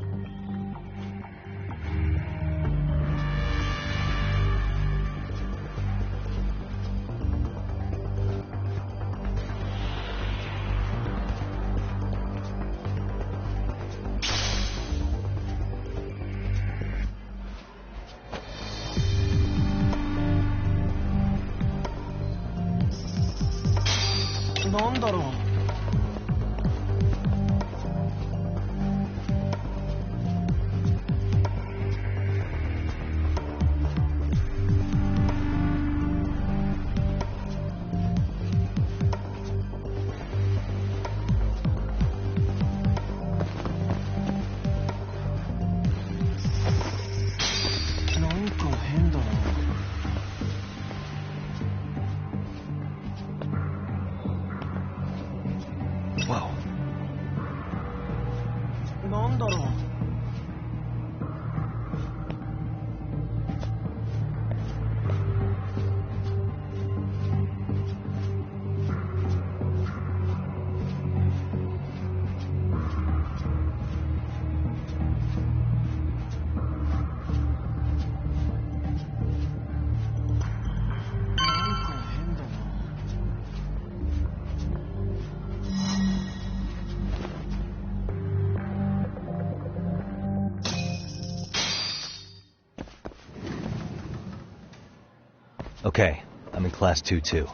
Okay, I'm in Class 2-2.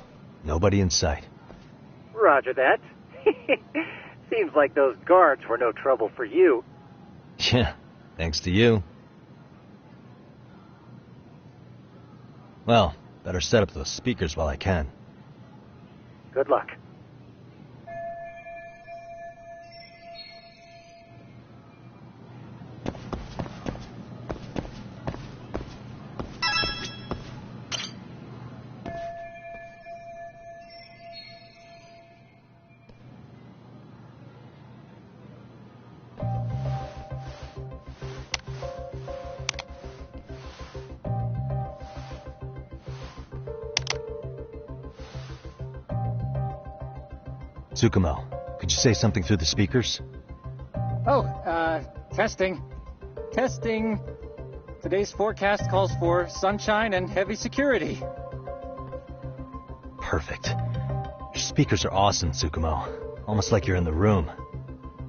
Nobody in sight. Roger that. Seems like those guards were no trouble for you. Yeah, thanks to you. Well, better set up those speakers while I can. Good luck. Tsukumo, could you say something through the speakers? Oh, testing. Testing. Today's forecast calls for sunshine and heavy security. Perfect. Your speakers are awesome, Tsukumo. Almost like you're in the room.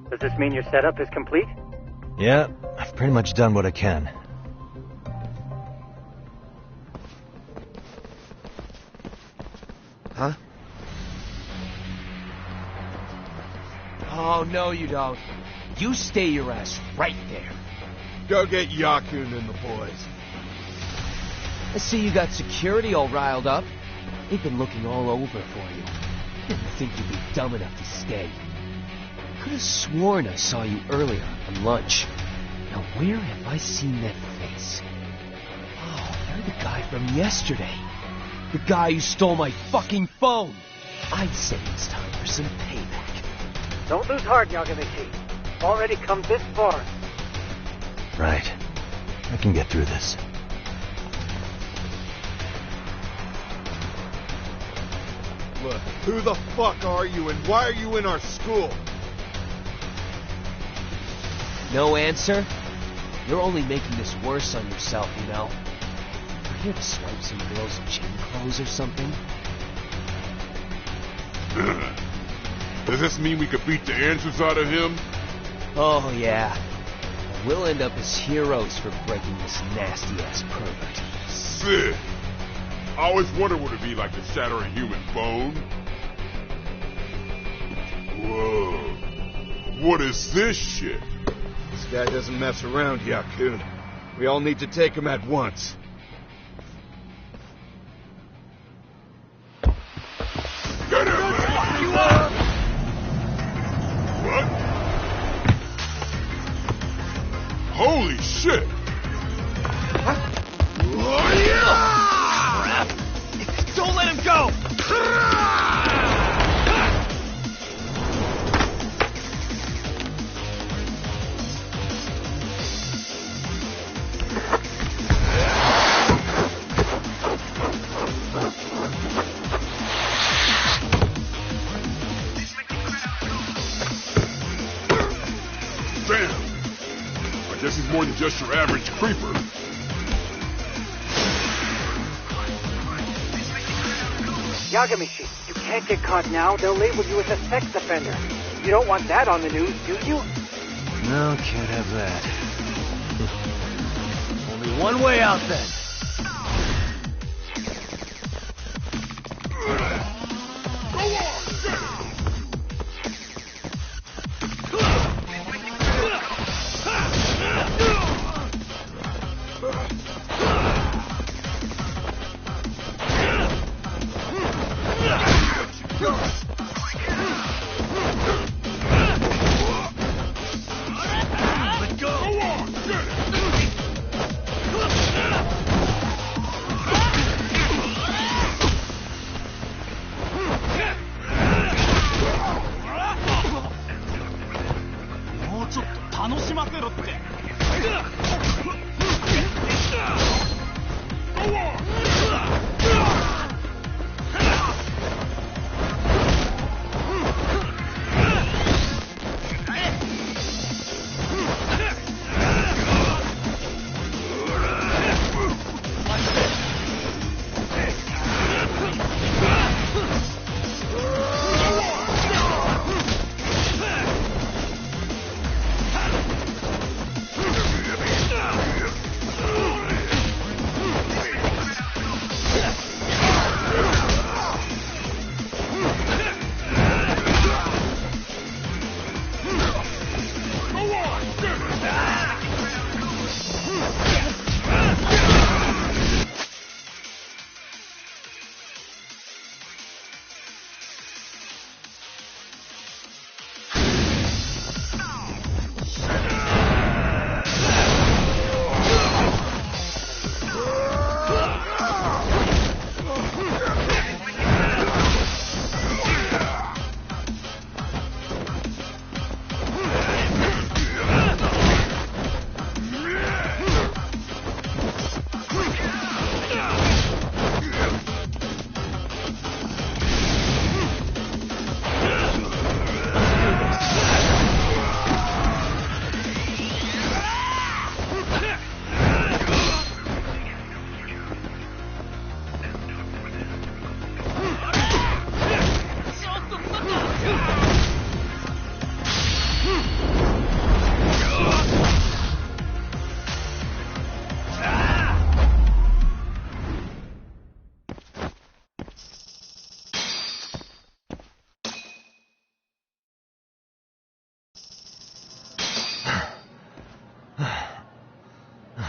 Does this mean your setup is complete? Yeah, I've pretty much done what I can. Huh? Oh, no you don't. You stay your ass right there. Go get Yakun and the boys. I see you got security all riled up. They've been looking all over for you. Didn't think you'd be dumb enough to stay. Could have sworn I saw you earlier on lunch. Now where have I seen that face? Oh, you're the guy from yesterday. The guy who stole my fucking phone. I'd say it's time for some payback. Don't lose heart, Yagamichi. Already come this far. Right. I can get through this. Look, who the fuck are you and why are you in our school? No answer? You're only making this worse on yourself, you know. You're here to swipe some girl's gym clothes or something? Does this mean we could beat the answers out of him? Oh, yeah. We'll end up as heroes for breaking this nasty-ass pervert. Sick. I always wondered what it'd be like to shatter a human bone. Whoa. What is this shit? This guy doesn't mess around, Yakun. We all need to take him at once. Get him, man! What? Holy shit! Oh, yeah! Don't let him go! Damn! I guess he's more than just your average creeper. Yagamichi, you can't get caught now. They'll label you as a sex offender. You don't want that on the news, do you? No, can't have that. Only one way out then.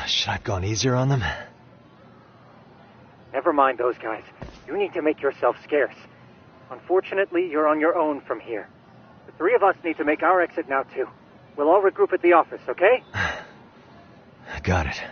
Should I have gone easier on them? Never mind those guys. You need to make yourself scarce. Unfortunately, you're on your own from here. The three of us need to make our exit now, too. We'll all regroup at the office, okay? Got it.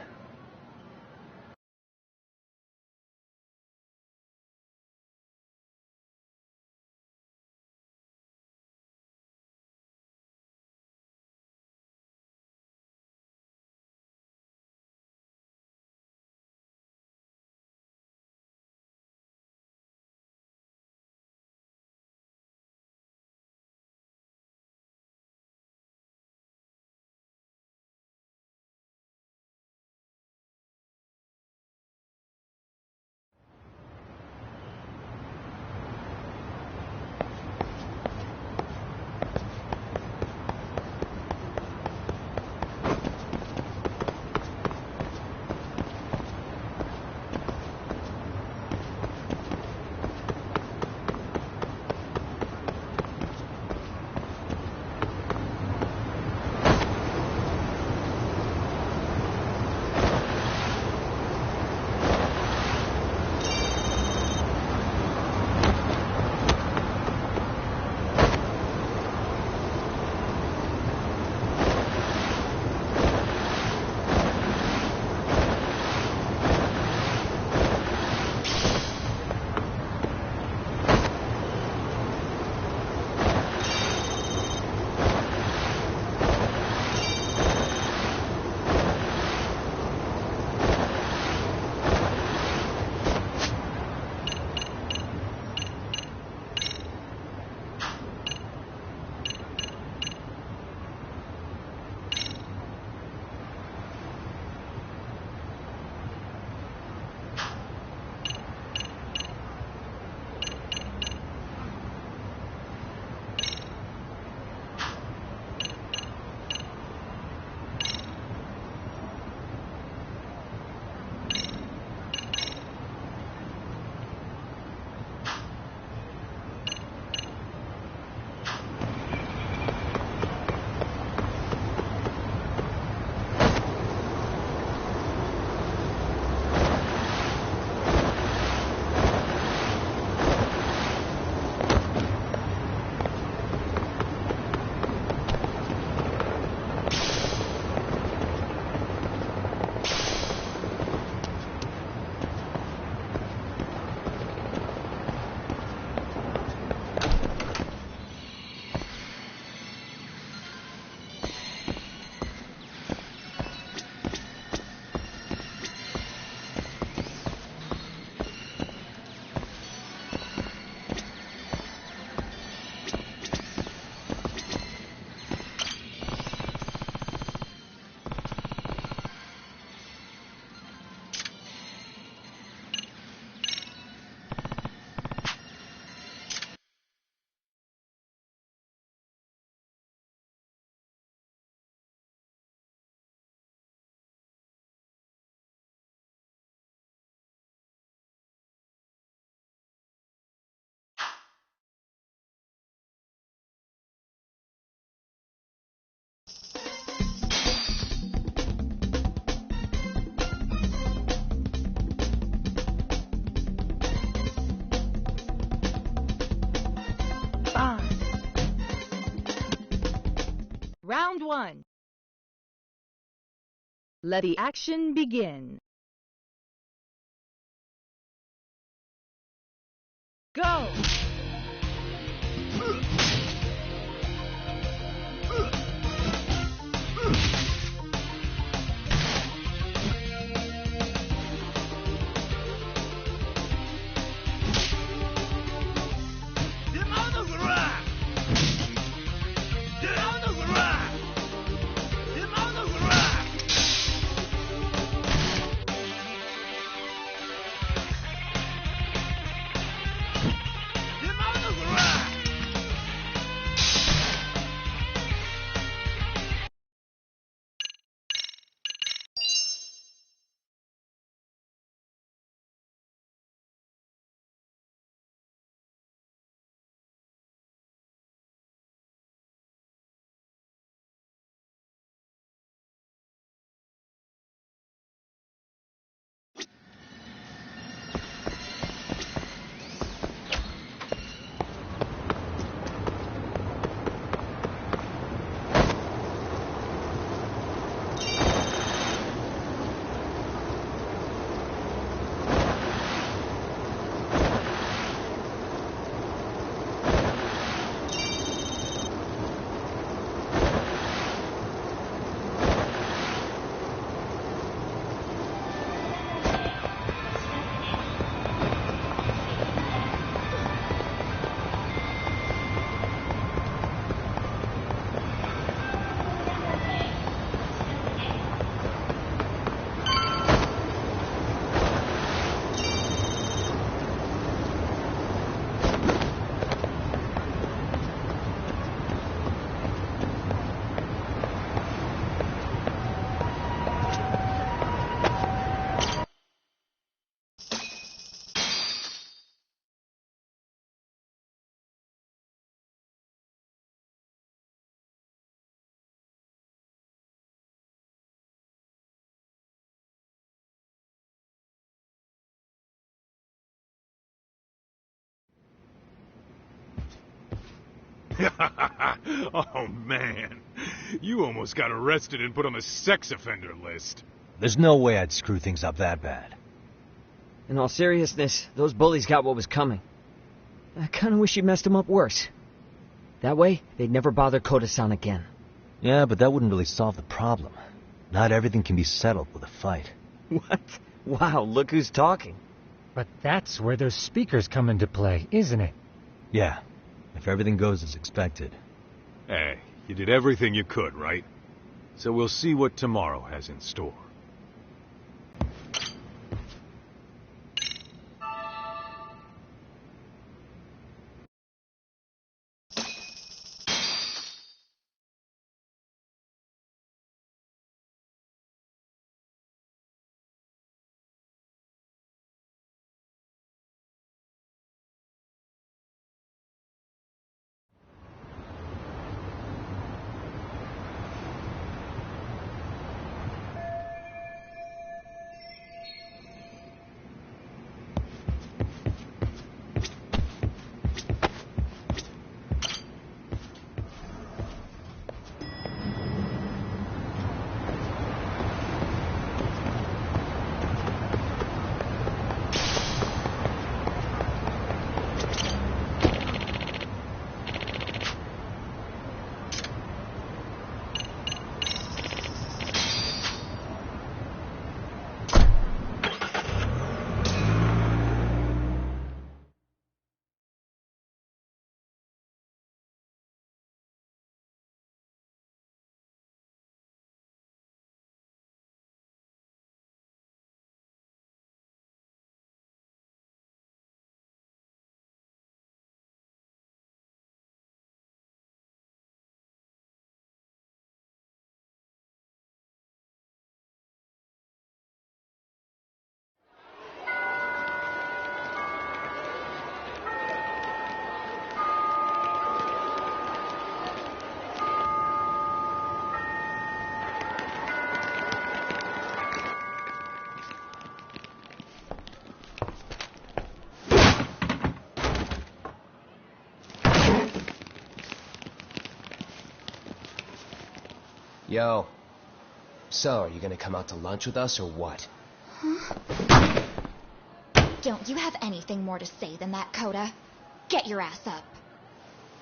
Round 1. Let the action begin. Go! Oh, man. You almost got arrested and put on the sex offender list. There's no way I'd screw things up that bad. In all seriousness, those bullies got what was coming. I kinda wish you messed them up worse. That way, they'd never bother Koda-san again. Yeah, but that wouldn't really solve the problem. Not everything can be settled with a fight. What? Wow, look who's talking. But that's where those speakers come into play, isn't it? Yeah, if everything goes as expected. Hey, you did everything you could, right? So we'll see what tomorrow has in store. Yo. So, are you gonna come out to lunch with us or what? Huh? Don't you have anything more to say than that, Koda? Get your ass up.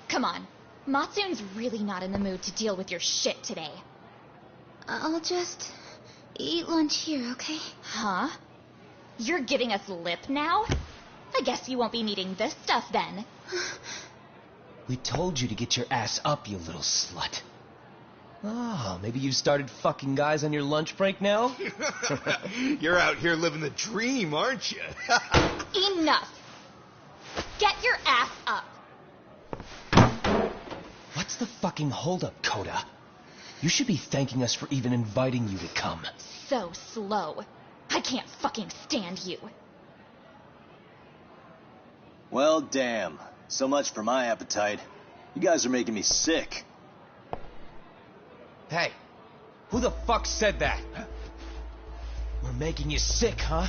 Come on. Matsune's really not in the mood to deal with your shit today. I'll just eat lunch here, okay? Huh? You're giving us lip now? I guess you won't be needing this stuff then. We told you to get your ass up, you little slut. Oh, maybe you started fucking guys on your lunch break now? You're out here living the dream, aren't you? Enough! Get your ass up! What's the fucking holdup, Koda? You should be thanking us for even inviting you to come. So slow. I can't fucking stand you. Well, damn. So much for my appetite. You guys are making me sick. Hey, who the fuck said that? We're making you sick, huh?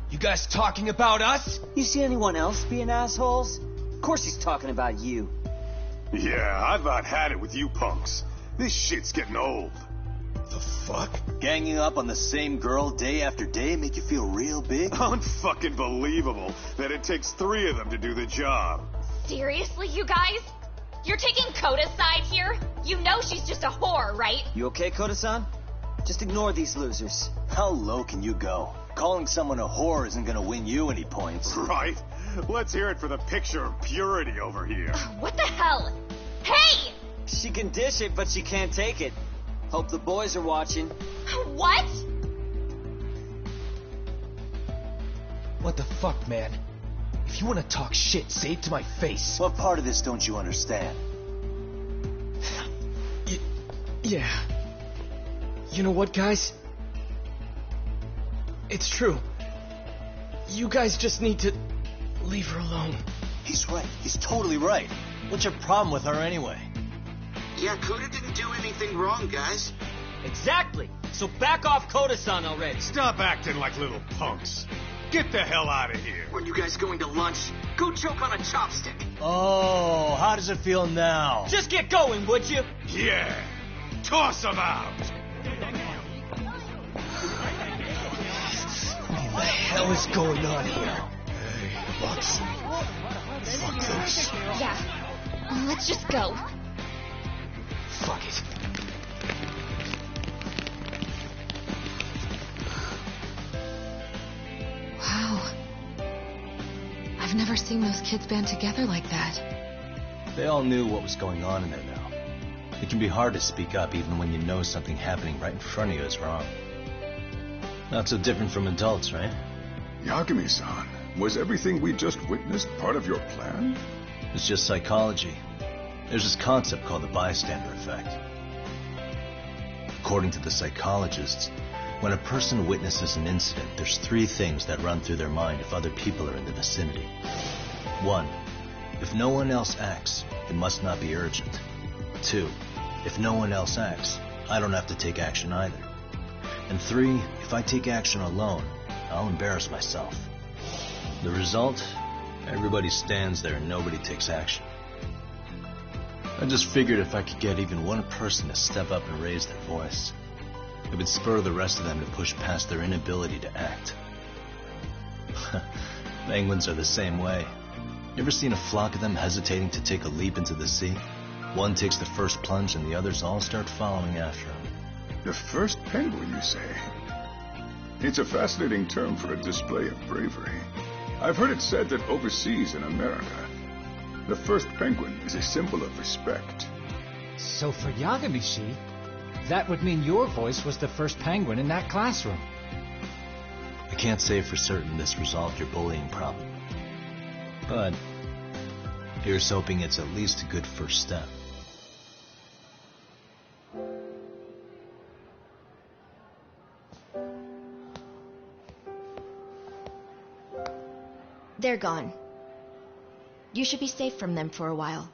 You guys talking about us? You see anyone else being assholes? Of course he's talking about you. Yeah, I've about had it with you punks. This shit's getting old. The fuck? Ganging up on the same girl day after day make you feel real big? Unfucking believable that it takes 3 of them to do the job. Seriously, you guys? You're taking Koda's side here? You know she's just a whore, right? You okay, Koda-san? Just ignore these losers. How low can you go? Calling someone a whore isn't gonna win you any points. Right? Let's hear it for the picture of purity over here. What the hell? Hey! She can dish it, but she can't take it. Hope the boys are watching. What? What the fuck, man? If you want to talk shit, say it to my face. What part of this don't you understand? Yeah. You know what, guys? It's true. You guys just need to leave her alone. He's right. He's totally right. What's your problem with her anyway? Yeah, Koda didn't do anything wrong, guys. Exactly. So back off Koda-san already. Stop acting like little punks. Get the hell out of here. When you guys going to lunch? Go choke on a chopstick. Oh, how does it feel now? Just get going, would you? Yeah. Toss him out. What the hell is going on here? Hey, Bucks. Fuck this. Yeah. Let's just go. Fuck it. Wow. I've never seen those kids band together like that. They all knew what was going on in there now. It can be hard to speak up even when you know something happening right in front of you is wrong. Not so different from adults, right? Yagami-san, was everything we just witnessed part of your plan? It's just psychology. There's this concept called the bystander effect. According to the psychologists, when a person witnesses an incident, there's 3 things that run through their mind if other people are in the vicinity. 1, if no one else acts, it must not be urgent. 2, if no one else acts, I don't have to take action either. And 3, if I take action alone, I'll embarrass myself. The result? Everybody stands there and nobody takes action. I just figured if I could get even one person to step up and raise their voice, it would spur the rest of them to push past their inability to act. Penguins are the same way. You ever seen a flock of them hesitating to take a leap into the sea? One takes the first plunge and the others all start following after him. The first penguin, you say? It's a fascinating term for a display of bravery. I've heard it said that overseas in America, the first penguin is a symbol of respect. So for Yagami-shi, that would mean your voice was the first penguin in that classroom. I can't say for certain this resolved your bullying problem. But here's hoping it's at least a good first step. They're gone. You should be safe from them for a while.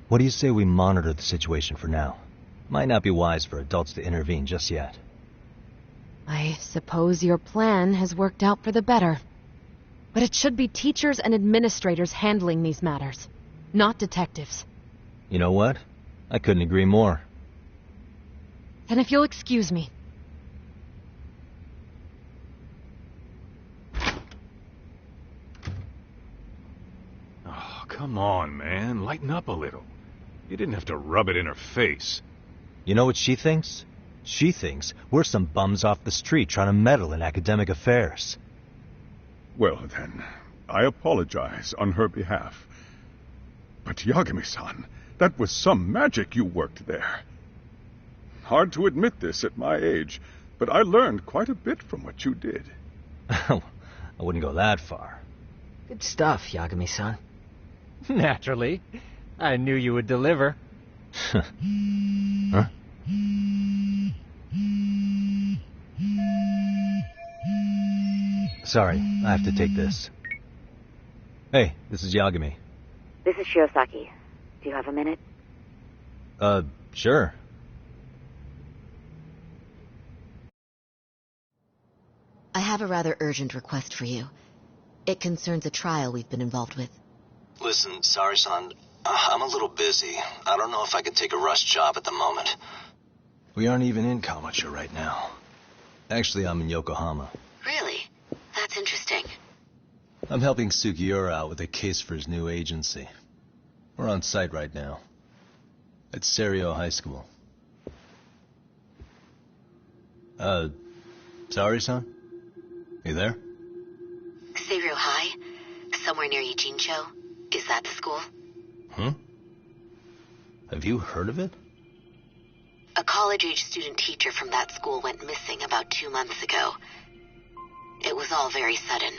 What do you say we monitor the situation for now? Might not be wise for adults to intervene just yet. I suppose your plan has worked out for the better. But it should be teachers and administrators handling these matters, not detectives. You know what? I couldn't agree more. And if you'll excuse me. Oh, come on, man. Lighten up a little. You didn't have to rub it in her face. You know what she thinks? She thinks we're some bums off the street trying to meddle in academic affairs. Well, then, I apologize on her behalf. But Yagami-san, that was some magic you worked there. Hard to admit this at my age, but I learned quite a bit from what you did. I wouldn't go that far. Good stuff, Yagami-san. Naturally. I knew you would deliver. Huh? Sorry, I have to take this. Hey, this is Yagami. This is Shiosaki. Do you have a minute? Sure. I have a rather urgent request for you. It concerns a trial we've been involved with. Listen, sorry-san, I'm a little busy. I don't know if I could take a rush job at the moment. We aren't even in Kawacha right now. Actually, I'm in Yokohama. Really? That's interesting. I'm helping Sugiura out with a case for his new agency. We're on site right now. At Serio High School. Sorry-san? You there? Serio High? Somewhere near Ijincho? Is that the school? Have you heard of it? A college-age student teacher from that school went missing about 2 months ago. It was all very sudden.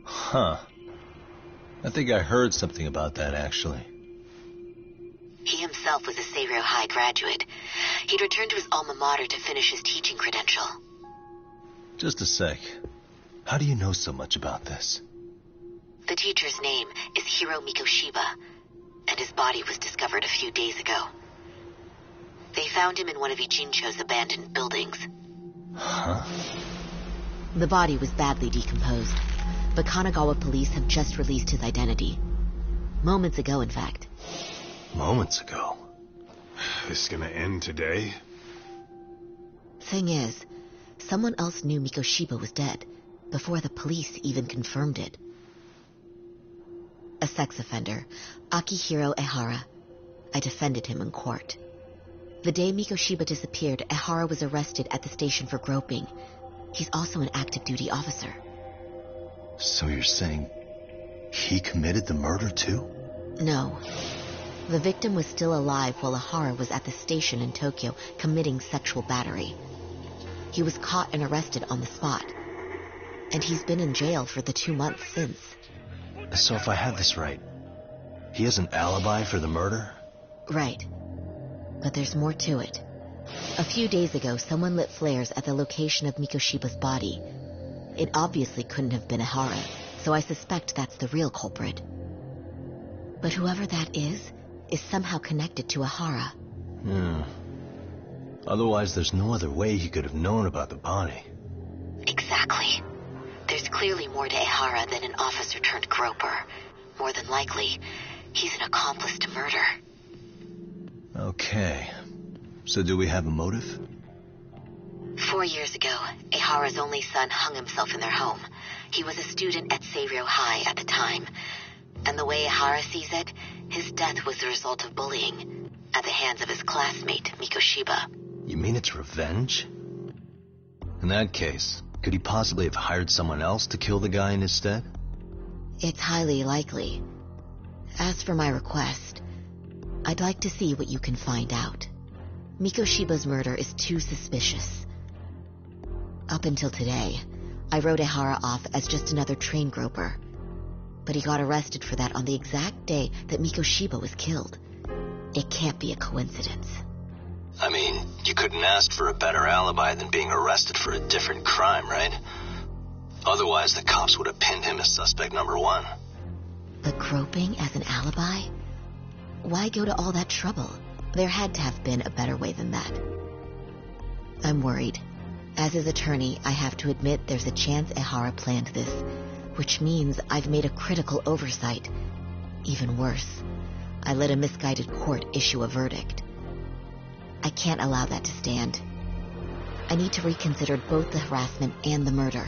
Huh. I think I heard something about that, actually. He himself was a Seiryo High graduate. He'd returned to his alma mater to finish his teaching credential. Just a sec. How do you know so much about this? The teacher's name is Hiro Mikoshiba, and his body was discovered a few days ago. They found him in one of Ijincho's abandoned buildings. Huh? The body was badly decomposed, but Kanagawa police have just released his identity. Moments ago, in fact. Moments ago? This gonna end today? Thing is, someone else knew Mikoshiba was dead, before the police even confirmed it. A sex offender, Akihiro Ehara. I defended him in court. The day Mikoshiba disappeared, Ehara was arrested at the station for groping. He's also an active duty officer. So you're saying he committed the murder too? No. The victim was still alive while Ehara was at the station in Tokyo committing sexual battery. He was caught and arrested on the spot. And he's been in jail for the 2 months since. So if I have this right, he has an alibi for the murder? Right. But there's more to it. A few days ago, someone lit flares at the location of Mikoshiba's body. It obviously couldn't have been Ehara, so I suspect that's the real culprit. But whoever that is somehow connected to Ehara. Otherwise, there's no other way he could have known about the body. Exactly. There's clearly more to Ehara than an officer-turned-groper. More than likely, he's an accomplice to murder. Okay. So do we have a motive? 4 years ago, Ehara's only son hung himself in their home. He was a student at Seiryo High at the time. And the way Ehara sees it, his death was the result of bullying at the hands of his classmate, Mikoshiba. You mean it's revenge? In that case, could he possibly have hired someone else to kill the guy in his stead? It's highly likely. As for my request, I'd like to see what you can find out. Mikoshiba's murder is too suspicious. Up until today, I wrote Ehara off as just another train groper. But he got arrested for that on the exact day that Mikoshiba was killed. It can't be a coincidence. I mean, you couldn't ask for a better alibi than being arrested for a different crime, right? Otherwise, the cops would have pinned him as suspect number 1. The groping as an alibi? Why go to all that trouble? There had to have been a better way than that. I'm worried. As his attorney, I have to admit there's a chance Ehara planned this, which means I've made a critical oversight. Even worse, I let a misguided court issue a verdict. I can't allow that to stand. I need to reconsider both the harassment and the murder,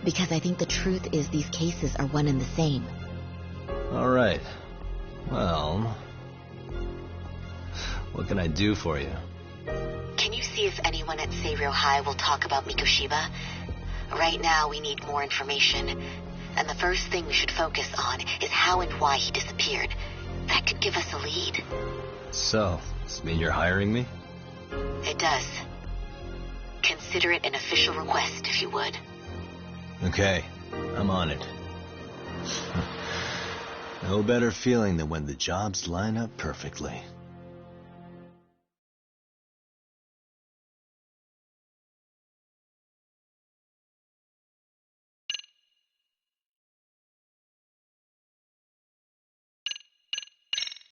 because I think the truth is these cases are one and the same. All right. Well, what can I do for you? Can you see if anyone at Seiryo High will talk about Mikoshiba? Right now, we need more information. And the first thing we should focus on is how and why he disappeared. That could give us a lead. So, does this mean you're hiring me? It does. Consider it an official request, if you would. Okay, I'm on it. No better feeling than when the jobs line up perfectly.